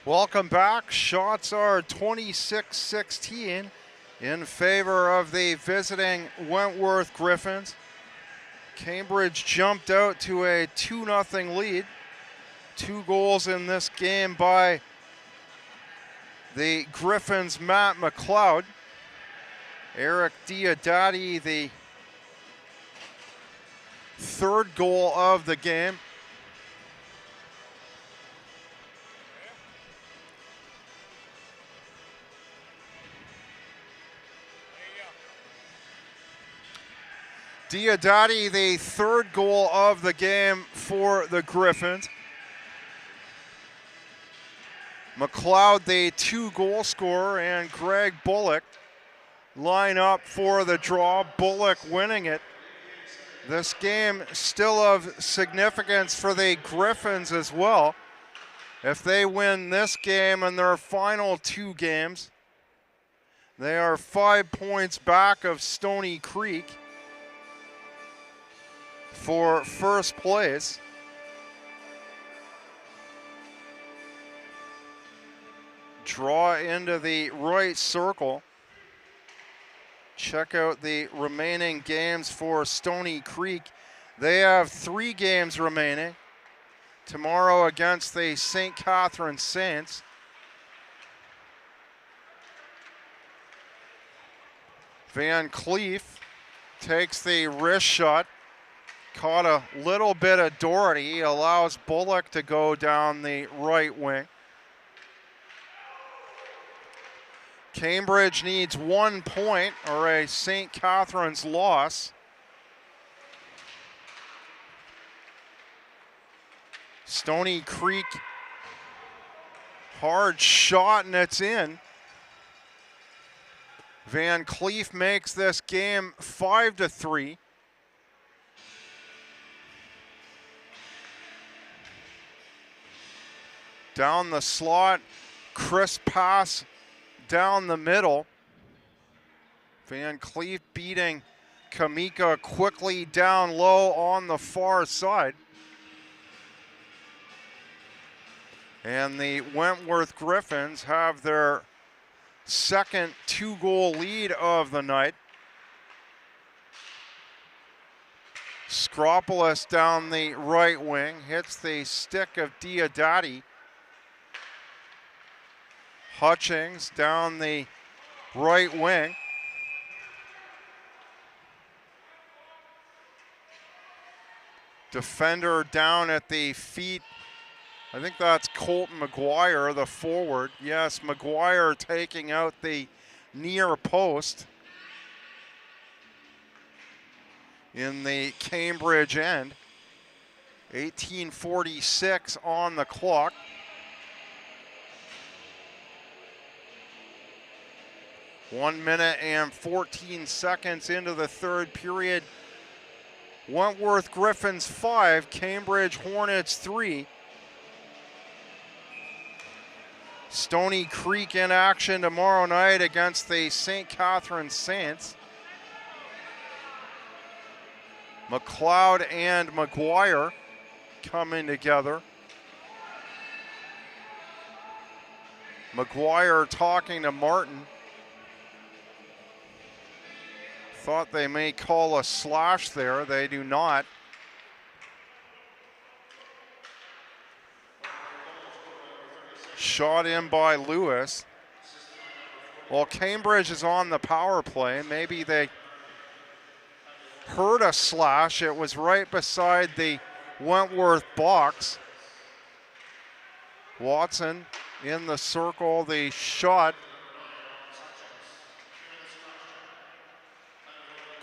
Welcome back. Shots are 26-16 in favor of the visiting Wentworth Gryphins. Cambridge jumped out to a 2-0 lead. 2 goals in this game by the Gryphins' Matt McLeod. Eric Diodati, the 3rd goal of the game. Diodati, the 3rd goal of the game for the Gryphins. McLeod, the 2-goal scorer, and Greg Bullock line up for the draw. Bullock winning it. This game still of significance for the Gryphins as well. If they win this game and their final 2 games, they are 5 points back of Stony Creek for first place. Draw into the right circle. Check out the remaining games for Stony Creek. They have 3 games remaining. Tomorrow against the St. Catharines Saints. Van Cleef takes the wrist shot. Caught a little bit of Doherty, allows Bullock to go down the right wing. Cambridge needs 1 point or a St. Catharines loss. Stony Creek, hard shot and it's in. Van Cleef makes this game 5-3. Down the slot, crisp pass down the middle. Van Cleef beating Kamika quickly down low on the far side. And the Wentworth Gryphins have their second 2-goal lead of the night. Skropoulos down the right wing, hits the stick of Diodati. Hutchings down the right wing. Defender down at the feet. I think that's Colton McGuire, the forward. Yes, McGuire taking out the near post in the Cambridge end. 18:46 on the clock. One minute and 14 seconds into the third period. Wentworth Gryphins 5, Cambridge Hornets 3. Stony Creek in action tomorrow night against the St. Catharines Saints. McLeod and McGuire coming together. McGuire talking to Martin. Thought they may call a slash there. They do not. Shot in by Lewis. Well, Cambridge is on the power play. Maybe they heard a slash. It was right beside the Wentworth box. Watson in the circle, the shot.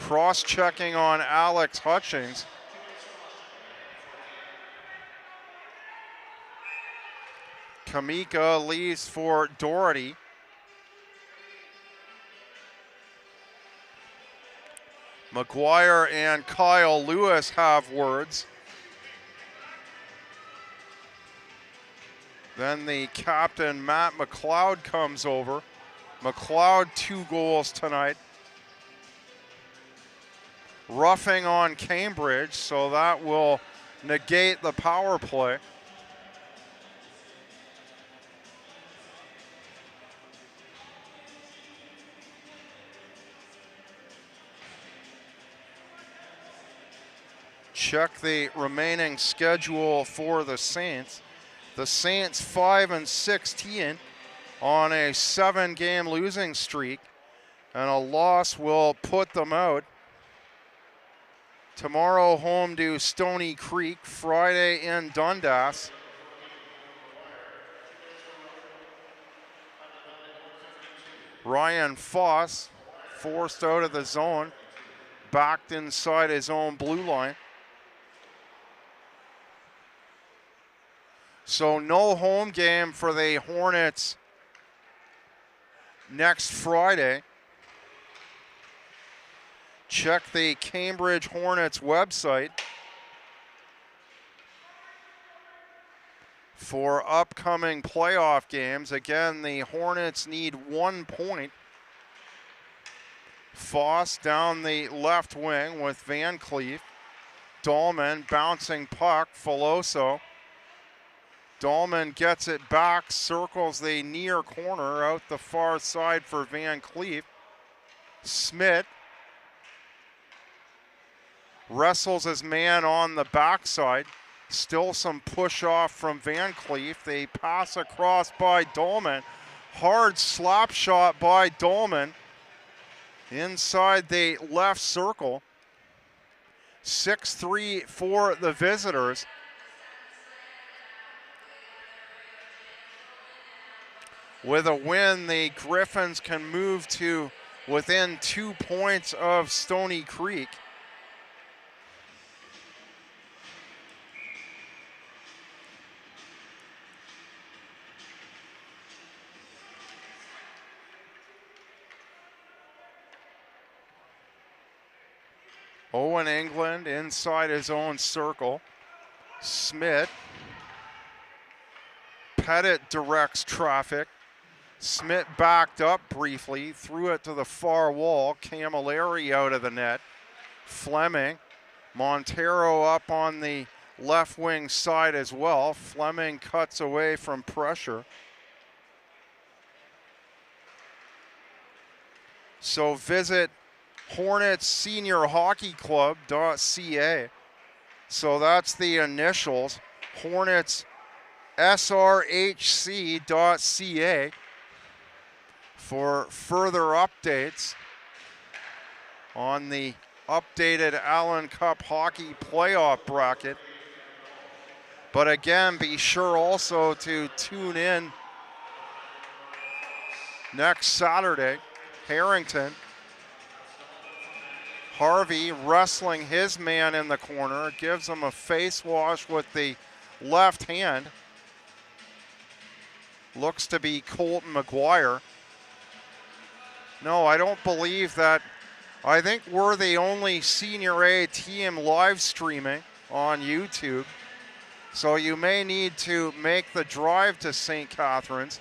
Cross-checking on Alex Hutchings. Kamika leaves for Doherty. McGuire and Kyle Lewis have words. Then the captain, Matt McLeod, comes over. McLeod, 2 goals tonight. Roughing on Cambridge, so that will negate the power play. Check the remaining schedule for the Saints. The Saints 5-16 on a 7-game losing streak, and a loss will put them out. Tomorrow home to Stony Creek, Friday in Dundas. Ryan Foss forced out of the zone, backed inside his own blue line. So no home game for the Hornets next Friday. Check the Cambridge Hornets website for upcoming playoff games. Again, the Hornets need 1 point. Foss down the left wing with Van Cleef. Dahlman bouncing puck, Filoso. Dahlman gets it back, circles the near corner out the far side for Van Cleef. Smith wrestles his man on the backside. Still some push off from Van Cleef. They pass across by Dahlman. Hard slap shot by Dahlman inside the left circle. 6-3 for the visitors. With a win, the Gryphons can move to within 2 points of Stony Creek. Owen England inside his own circle. Smith. Pettit directs traffic. Smith backed up briefly, threw it to the far wall. Camilleri out of the net. Fleming. Montero up on the left wing side as well. Fleming cuts away from pressure. So visit Hornets Senior Hockey Club.ca. So that's the initials. Hornets SRHC.ca for further updates on the updated Allen Cup Hockey Playoff bracket. But again, be sure also to tune in next Saturday. Harrington. Harvey wrestling his man in the corner, gives him a face wash with the left hand. Looks to be Colton McGuire. No, I don't believe that. I think we're the only Senior A team live streaming on YouTube. So you may need to make the drive to St. Catharines.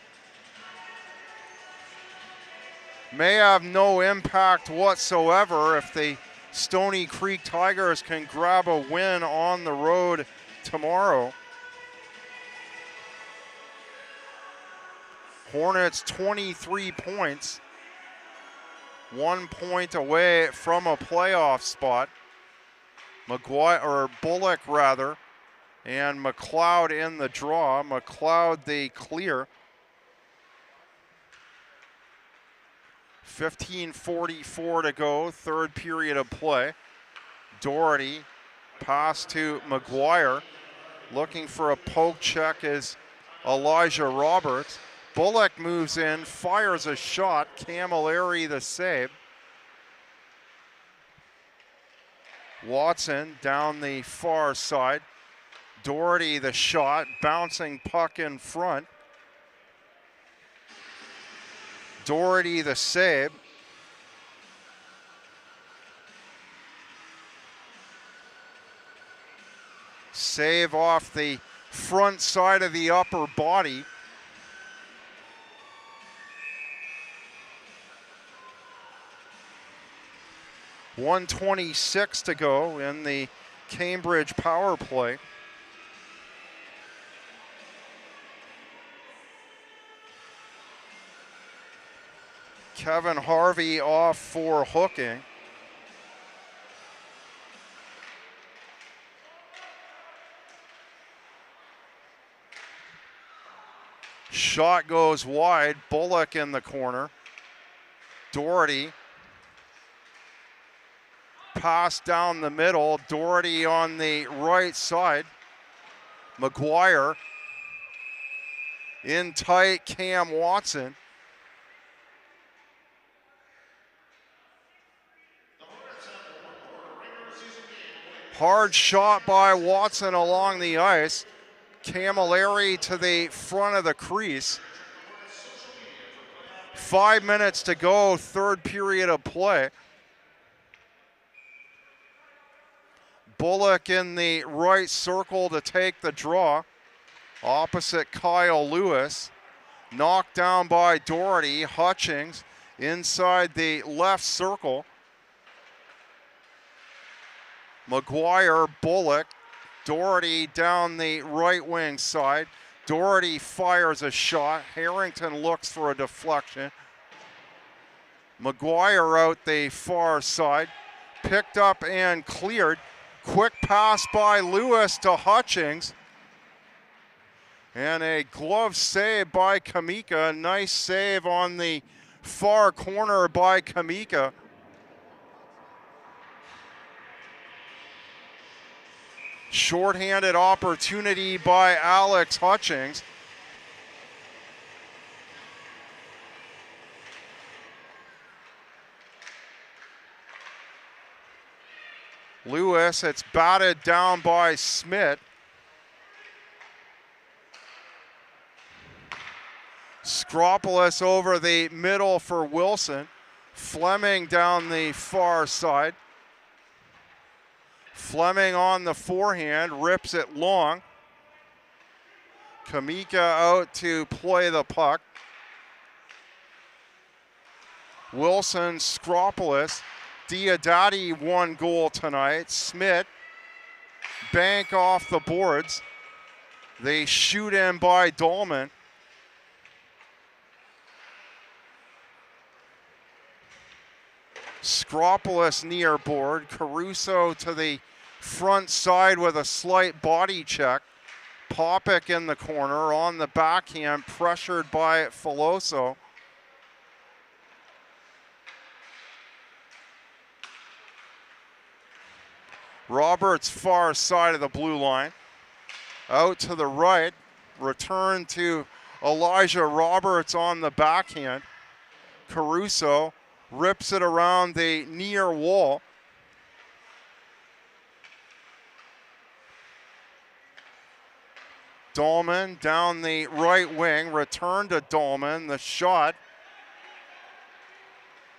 May have no impact whatsoever if the Stony Creek Tigers can grab a win on the road tomorrow. Hornets 23 points, 1 point away from a playoff spot. Bullock rather, and McLeod in the draw. McLeod the clear. 15:44 to go, third period of play. Doherty, pass to McGuire. Looking for a poke check is Elijah Roberts. Bullock moves in, fires a shot. Camilleri the save. Watson down the far side. Doherty the shot, bouncing puck in front. Doherty the save. Save off the front side of the upper body. .126 to go in the Cambridge power play. Kevin Harvey off for hooking. Shot goes wide. Bullock in the corner. Doherty. Pass down the middle. Doherty on the right side. McGuire. In tight, Cam Watson. Hard shot by Watson along the ice. Camilleri to the front of the crease. 5 minutes to go, third period of play. Bullock in the right circle to take the draw. Opposite Kyle Lewis. Knocked down by Doherty. Hutchings inside the left circle. McGuire, Bullock, Doherty down the right wing side. Doherty fires a shot. Harrington looks for a deflection. McGuire out the far side. Picked up and cleared. Quick pass by Lewis to Hutchings. And a glove save by Kamika. Nice save on the far corner by Kamika. Shorthanded opportunity by Alex Hutchings. Lewis, it's batted down by Smith. Skropoulos over the middle for Wilson. Fleming down the far side. Fleming on the forehand, rips it long. Kamika out to play the puck. Wilson, Skropolis, Diodati 1 goal tonight. Smith, bank off the boards. They shoot in by Dolman. Skropolis near board. Caruso to the front side with a slight body check. Popik in the corner on the backhand, pressured by Filoso. Roberts far side of the blue line. Out to the right, return to Elijah Roberts on the backhand. Caruso rips it around the near wall. Dolman down the right wing, return to Dolman. The shot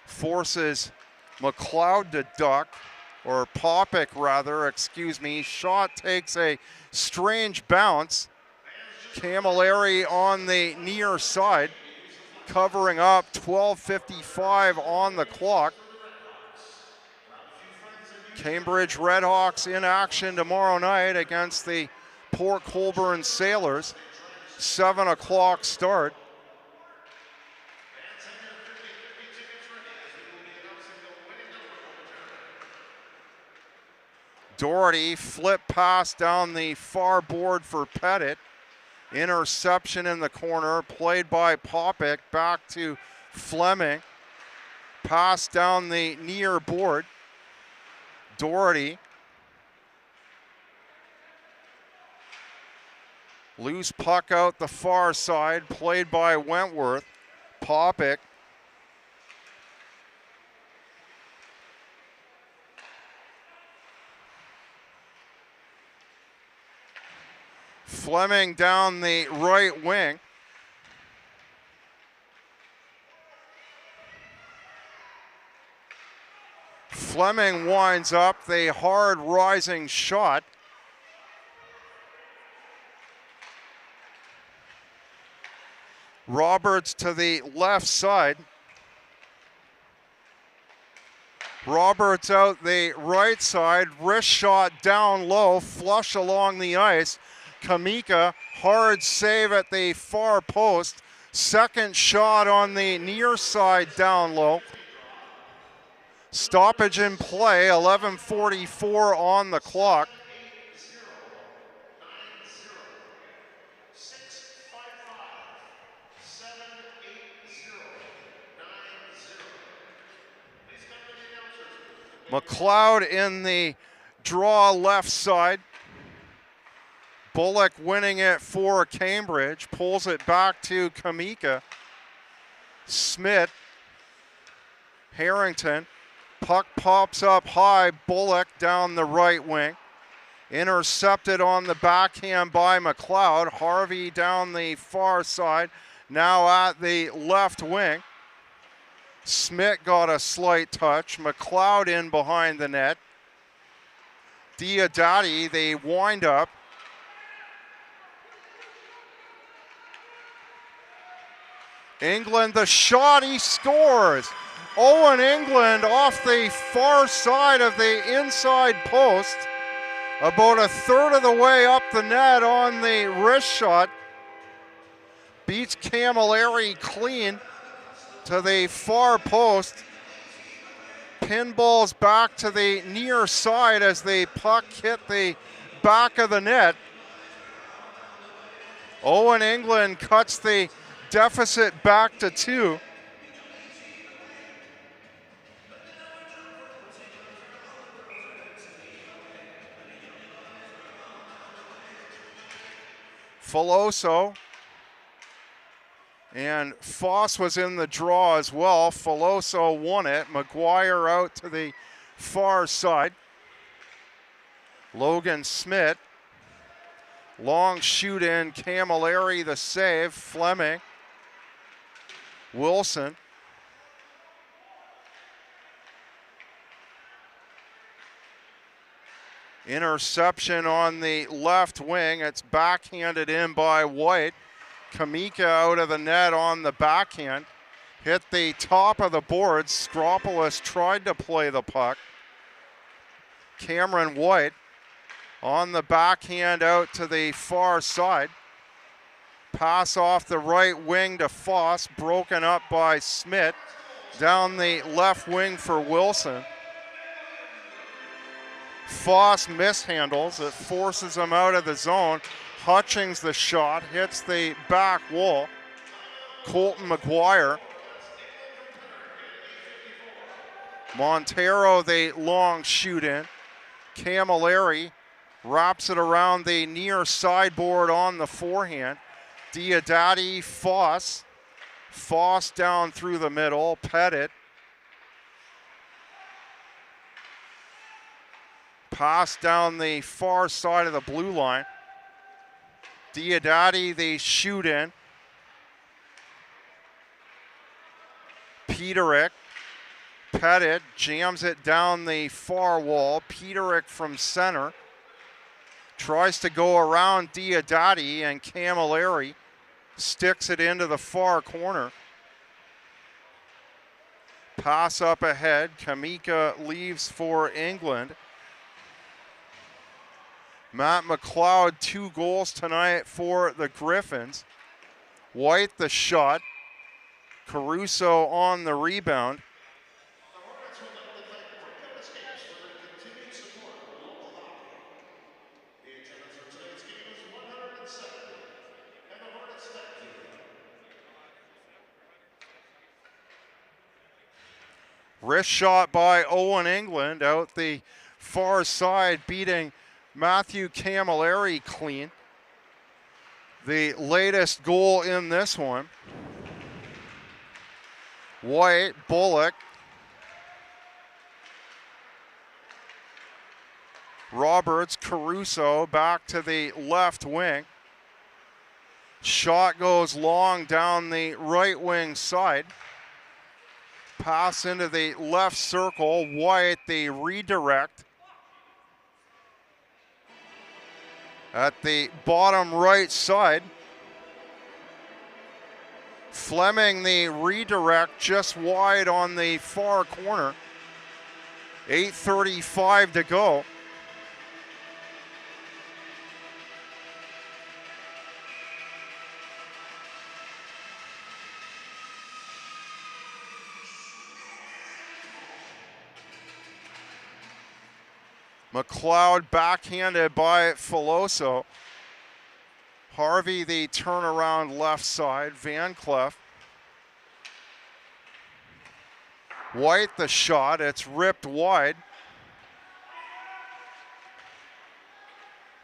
forces McLeod to duck, or Popik rather, excuse me. Shot takes a strange bounce. Camilleri on the near side, covering up. 12:55 on the clock. Cambridge Redhawks in action tomorrow night against the Port Colborne Sailors. 7 o'clock start. Doherty flip pass down the far board for Pettit. Interception in the corner, played by Popik, back to Fleming. Pass down the near board. Doherty. Loose puck out the far side, played by Wentworth. Popik. Fleming down the right wing. Fleming winds up the hard rising shot. Roberts to the left side. Roberts out the right side, wrist shot down low, flush along the ice. Kamika, hard save at the far post. Second shot on the near side down low. Stoppage in play, 11:44 on the clock. McLeod in the draw left side. Bullock winning it for Cambridge, pulls it back to Kamika. Smith, Harrington, puck pops up high, Bullock down the right wing. Intercepted on the backhand by McLeod. Harvey down the far side, now at the left wing. Smith got a slight touch. McLeod in behind the net. Diodati, they wind up. England, the shot, he scores. Owen England off the far side of the inside post. About a third of the way up the net on the wrist shot. Beats Camilleri clean to the far post. Pinballs back to the near side as the puck hit the back of the net. Owen England cuts the deficit back to 2. Filoso and Foss was in the draw as well. Filoso won it. McGuire out to the far side. Logan Smith. Long shoot in. Camilleri the save. Fleming. Wilson. Interception on the left wing. It's backhanded in by White. Kamika out of the net on the backhand. Hit the top of the boards. Skropolis tried to play the puck. Cameron White on the backhand out to the far side. Pass off the right wing to Foss, broken up by Smith. Down the left wing for Wilson. Foss mishandles, it forces him out of the zone. Hutchings the shot, hits the back wall. Colton McGuire. Montero the long shoot in. Camilleri wraps it around the near sideboard on the forehand. Diodati, Foss. Foss down through the middle, Pettit. Pass down the far side of the blue line. Diodati, the shoot in. Peterick. Pettit jams it down the far wall. Peterick from center. Tries to go around Diodati, and Camilleri sticks it into the far corner. Pass up ahead. Kamika leaves for England. Matt McLeod, 2 goals tonight for the Gryphins. White the shot. Caruso on the rebound. Wrist shot by Owen England out the far side, beating Matthew Camilleri clean. The latest goal in this one. White, Bullock. Roberts, Caruso back to the left wing. Shot goes long down the right wing side. Pass into the left circle. White, the redirect. At the bottom right side. Fleming, the redirect, just wide on the far corner. 8:35 to go. McLeod backhanded by Filoso. Harvey the turnaround left side. Van Cleef. White the shot. It's ripped wide.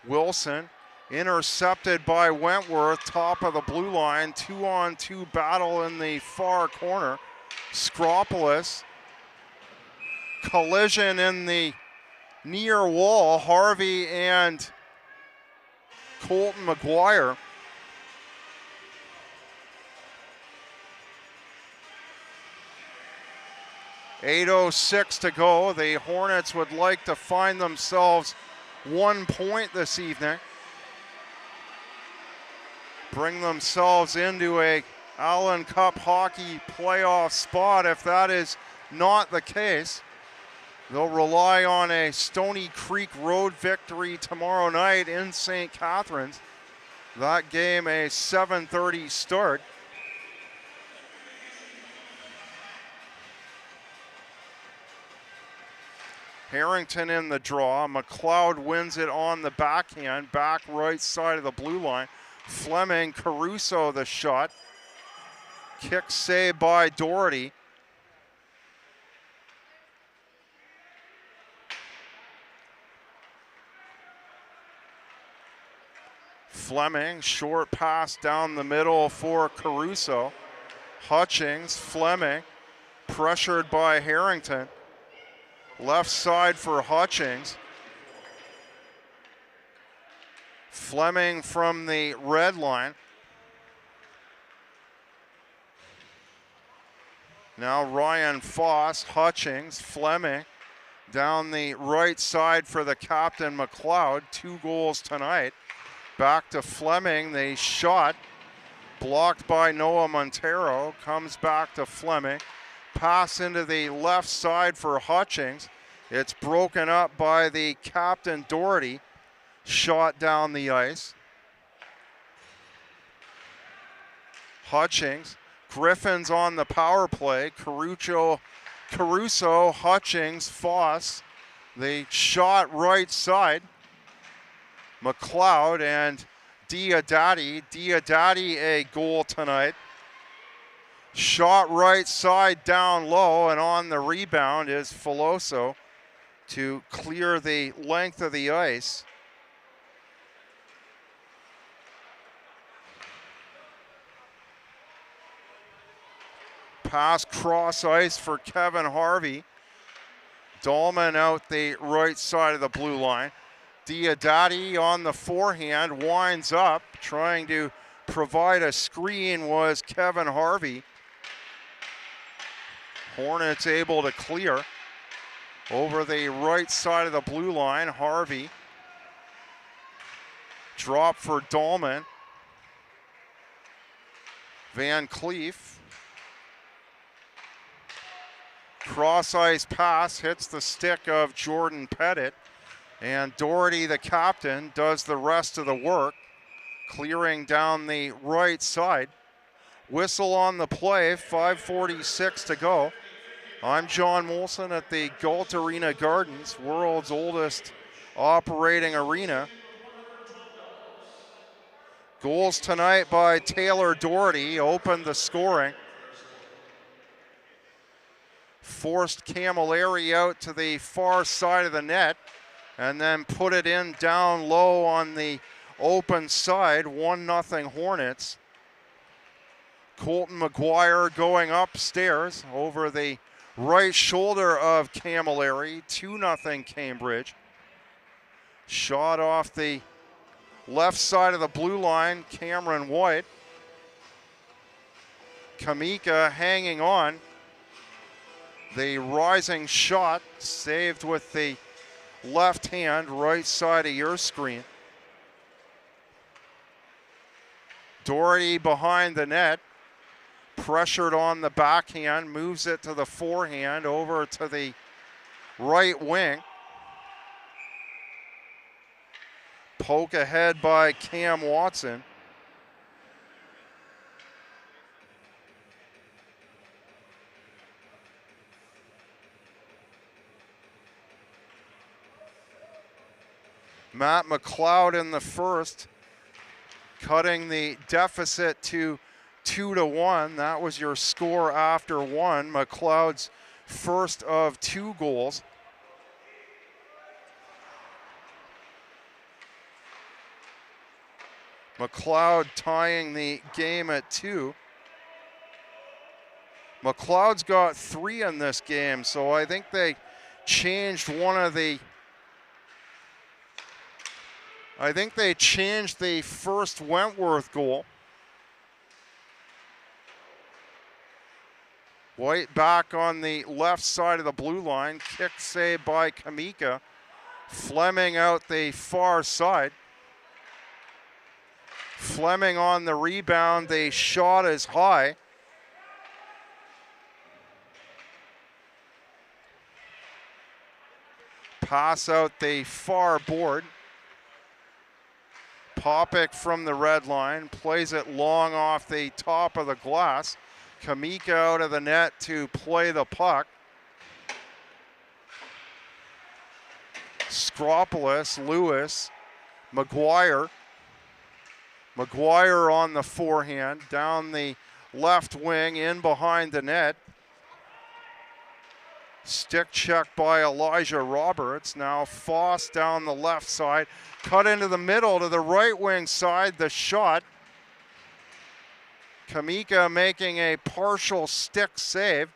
Wilson intercepted by Wentworth. Top of the blue line. 2-on-2 battle in the far corner. Skropolis. Collision in the near wall. Harvey and Colton McGuire. .806 to go. The Hornets would like to find themselves 1 point this evening. Bring themselves into a Allen Cup hockey playoff spot. If that is not the case, they'll rely on a Stony Creek Road victory tomorrow night in St. Catharines. That game a 7:30 start. Harrington in the draw. McLeod wins it on the backhand, back right side of the blue line. Fleming, Caruso the shot. Kick saved by Doherty. Fleming, short pass down the middle for Caruso. Hutchings, Fleming, pressured by Harrington. Left side for Hutchings. Fleming from the red line. Now Ryan Foss, Hutchings, Fleming. down the right side for the captain, McLeod. 2 goals tonight. Back to Fleming. They shot. Blocked by Noah Montero. Comes back to Fleming. Pass into the left side for Hutchings. It's broken up by the captain, Doherty. Shot down the ice. Hutchings. Gryphins on the power play. Caruso, Hutchings, Foss. They shot right side. McLeod and Diodati. Diodati a goal tonight. Shot right side down low, and on the rebound is Filoso to clear the length of the ice. Pass cross ice for Kevin Harvey. Dahlman out the right side of the blue line. Diodati on the forehand, winds up, trying to provide a screen was Kevin Harvey. Hornets able to clear over the right side of the blue line. Harvey. Drop for Dahlman. Van Cleef. Cross ice pass hits the stick of Jordan Pettit, and Doherty, the captain, does the rest of the work, clearing down the right side. Whistle on the play, 5:46 to go. I'm John Molson at the Galt Arena Gardens, world's oldest operating arena. Goals tonight by Taylor Doherty opened the scoring. Forced Camilleri out to the far side of the net and then put it in down low on the open side. 1-0 Hornets. Colton McGuire going upstairs over the right shoulder of Camilleri. 2-0 Cambridge. Shot off the left side of the blue line, Cameron White. Kamika hanging on. The rising shot saved with the left hand, right side of your screen. Doherty behind the net, pressured on the backhand, moves it to the forehand over to the right wing. Poke ahead by Cam Watson. Matt McLeod in the first, cutting the deficit to 2-1. That was your score after one. McLeod's first of 2 goals. McLeod tying the game at 2. McLeod's got 3 in this game, so I think they changed the first Wentworth goal. White back on the left side of the blue line. Kick save by Kamika. Fleming out the far side. Fleming on the rebound. The shot is high. Pass out the far board. Popik from the red line, plays it long off the top of the glass. Kamika out of the net to play the puck. Skropolis, Lewis, McGuire. McGuire on the forehand, down the left wing, in behind the net. Stick check by Elijah Roberts. Now Foss down the left side. Cut into the middle to the right wing side. The shot. Kamika making a partial stick save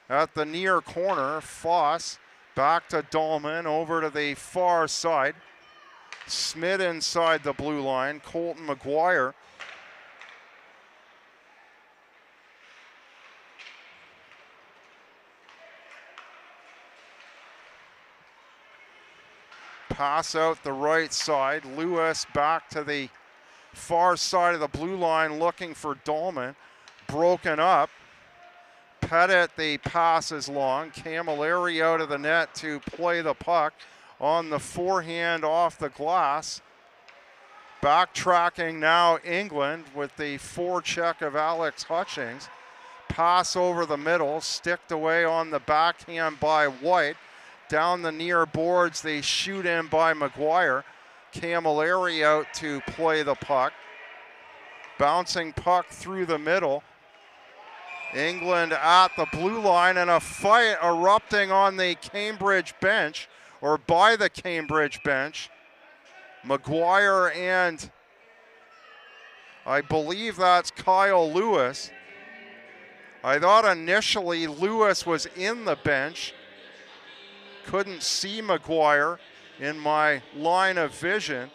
at the near corner. Foss back to Dahlman, over to the far side. Smith inside the blue line. Colton McGuire. Pass out the right side. Lewis back to the far side of the blue line looking for Dolman. Broken up. Pettit, the pass is long. Camilleri out of the net to play the puck on the forehand off the glass. Backtracking now England with the forecheck of Alex Hutchings. Pass over the middle, sticked away on the backhand by White. Down the near boards, they shoot in by McGuire. Camilleri out to play the puck. Bouncing puck through the middle. England at the blue line, and a fight erupting on the Cambridge bench, or by the Cambridge bench. McGuire and I believe that's Kyle Lewis. I thought initially Lewis was in the bench. Couldn't see McGuire in my line of vision.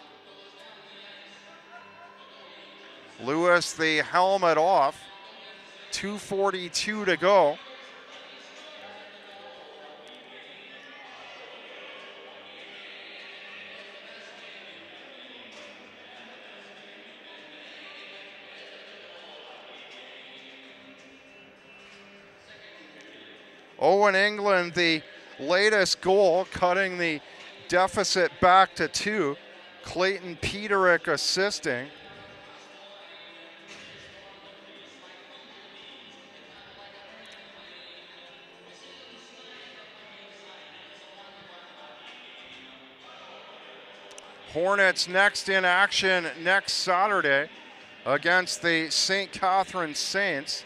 Lewis, the helmet off. 2:42 to go. Owen England, the latest goal, cutting the deficit back to 2. Clayton Peterick assisting. Hornets next in action next Saturday against the St. Catharines Saints.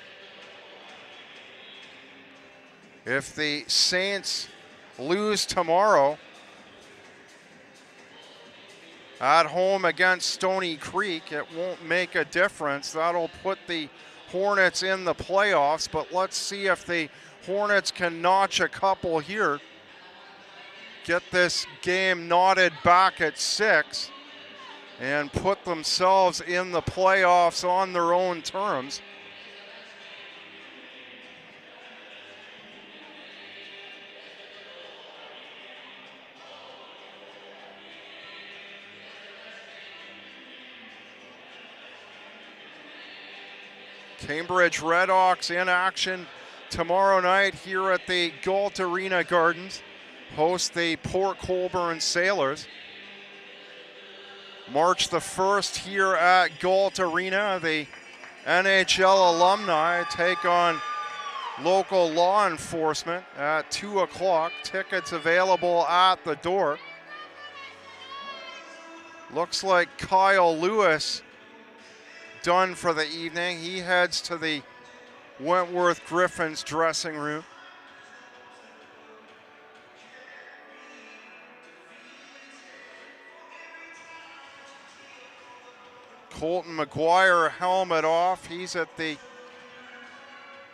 If the Saints lose tomorrow at home against Stony Creek, it won't make a difference. That'll put the Hornets in the playoffs, but let's see if the Hornets can notch a couple here. Get this game knotted back at 6 and put themselves in the playoffs on their own terms. Cambridge Redhawks in action tomorrow night here at the Galt Arena Gardens. Host the Port Colborne Sailors. March the 1st here at Galt Arena. The NHL alumni take on local law enforcement at 2 o'clock. Tickets available at the door. Looks like Kyle Lewis done for the evening. He heads to the Wentworth Gryphins dressing room. Colton McGuire helmet off. He's at the,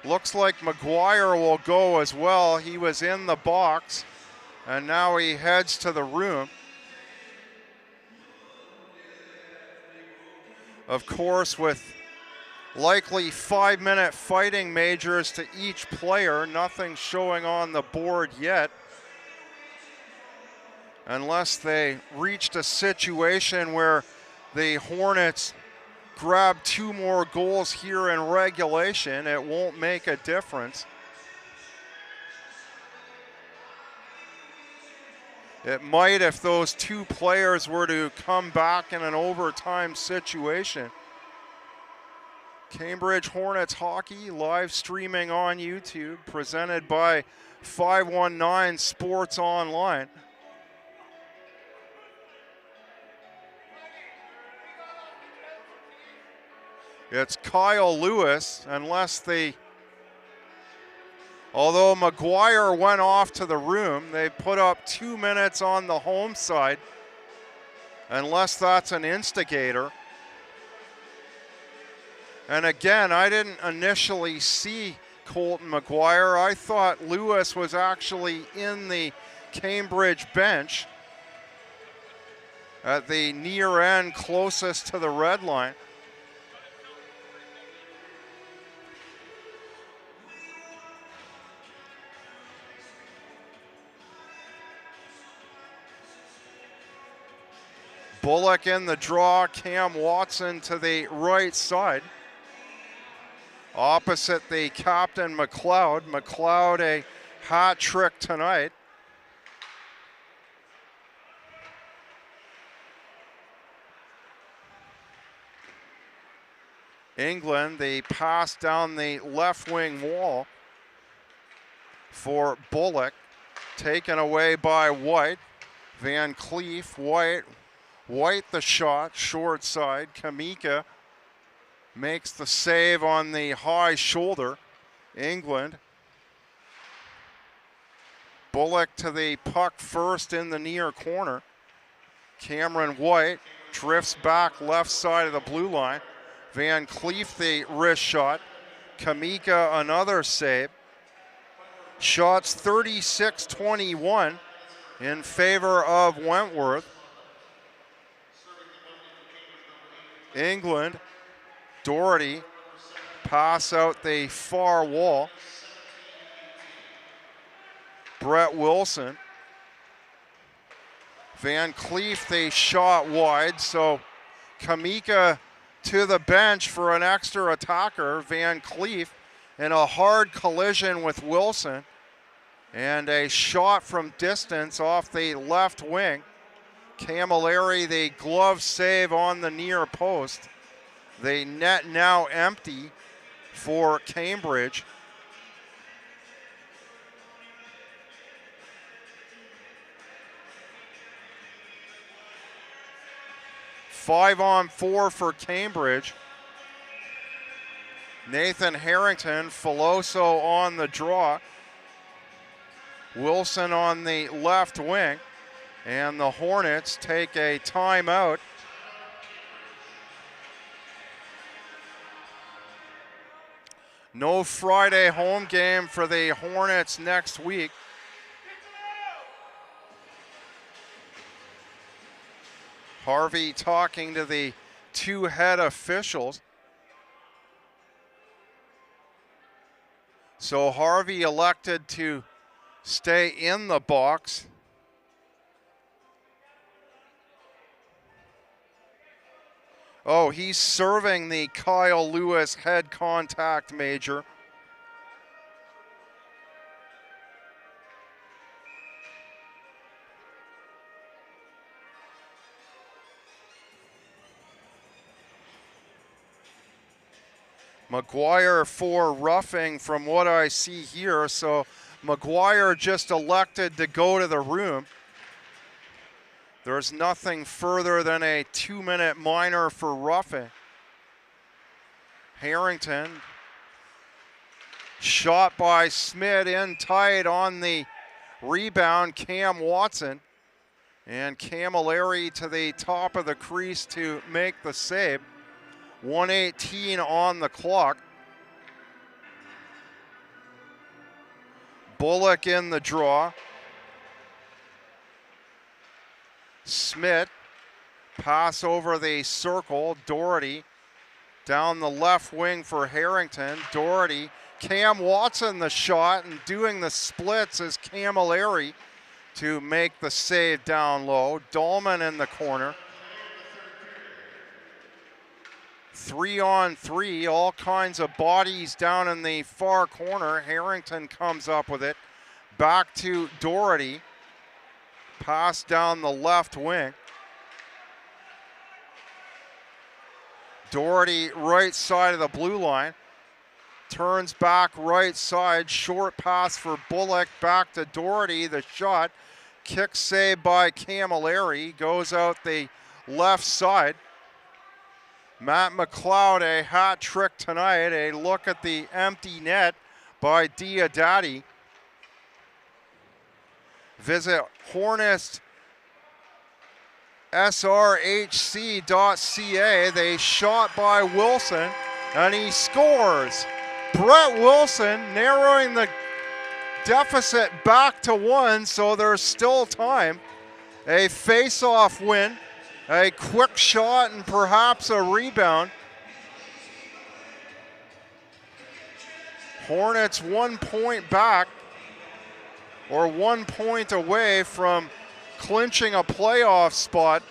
looks like McGuire will go as well. He was in the box and now he heads to the room. Of course, with likely 5-minute fighting majors to each player, nothing showing on the board yet. Unless they reached a situation where the Hornets grab 2 more goals here in regulation, it won't make a difference. It might if those 2 players were to come back in an overtime situation. Cambridge Hornets hockey live streaming on YouTube, presented by 519 Sports Online. It's Kyle Lewis, although McGuire went off to the room, they put up 2 minutes on the home side, unless that's an instigator. And again, I didn't initially see Colton McGuire. I thought Lewis was actually in the Cambridge bench at the near end closest to the red line. Bullock in the draw, Cam Watson to the right side. Opposite the captain, McLeod. McLeod a hat trick tonight. England, the pass down the left wing wall for Bullock. Taken away by White. Van Cleef, White the shot, short side. Kamika makes the save on the high shoulder. England. Bullock to the puck first in the near corner. Cameron White drifts back left side of the blue line. Van Cleef the wrist shot. Kamika another save. Shots 36-21 in favor of Wentworth. England, Doherty, pass out the far wall. Brett Wilson. Van Cleef, the shot wide, so Kamika to the bench for an extra attacker. Van Cleef in a hard collision with Wilson. And a shot from distance off the left wing. Camilleri, the glove save on the near post. The net now empty for Cambridge. Five on four for Cambridge. Nathan Harrington, Filoso on the draw. Wilson on the left wing. And the Hornets take a timeout. No Friday home game for the Hornets next week. Harvey talking to the two head officials. So Harvey elected to stay in the box. Oh, he's serving the Kyle Lewis head contact major. McGuire for roughing from what I see here, so McGuire just elected to go to the room. There's nothing further than a 2-minute minor for roughing. Harrington, shot by Smith in tight on the rebound, Cam Watson. And Camilleri to the top of the crease to make the save. 1:18 on the clock. Bullock in the draw. Smith, pass over the circle. Doherty down the left wing for Harrington. Doherty, Cam Watson the shot, and doing the splits is Camilleri to make the save down low. Dahlman in the corner. 3-on-3, all kinds of bodies down in the far corner. Harrington comes up with it. Back to Doherty. Pass down the left wing. Doherty right side of the blue line. Turns back right side. Short pass for Bullock. Back to Doherty. The shot. Kick save by Camilleri. Goes out the left side. Matt McLeod, a hat trick tonight. A look at the empty net by Diodati. Visit Hornets srhc.ca. They shot by Wilson, and he scores. Brett Wilson narrowing the deficit back to 1, so there's still time. A face-off win, a quick shot, and perhaps a rebound. Hornets 1 point back, or 1 point away from clinching a playoff spot.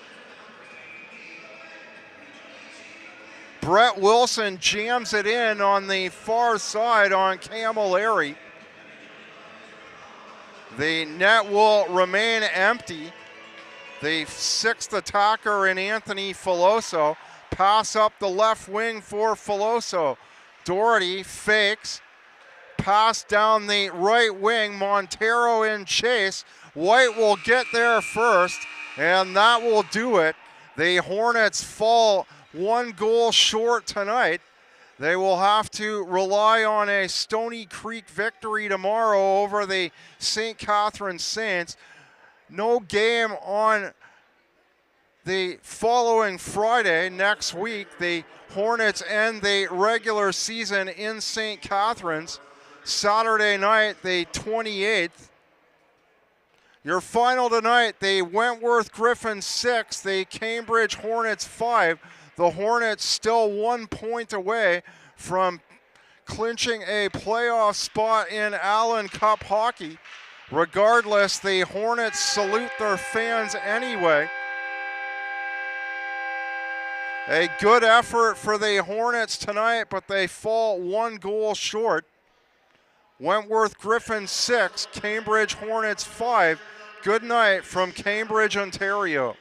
Brett Wilson jams it in on the far side on Camilleri. The net will remain empty. The sixth attacker in Anthony Filoso. Pass up the left wing for Filoso. Doherty fakes. Pass down the right wing. Montero in chase. White will get there first, and that will do it. The Hornets fall 1 goal short tonight. They will have to rely on a Stony Creek victory tomorrow over the St. Catharines Saints. No game on the following Friday. Next week, the Hornets end the regular season in St. Catharines. Saturday night, the 28th. Your final tonight, the Wentworth Gryphins 6, the Cambridge Hornets 5. The Hornets still 1 point away from clinching a playoff spot in Allen Cup hockey. Regardless, the Hornets salute their fans anyway. A good effort for the Hornets tonight, but they fall 1 goal short. Wentworth Gryphins 6, Cambridge Hornets 5. Good night from Cambridge, Ontario.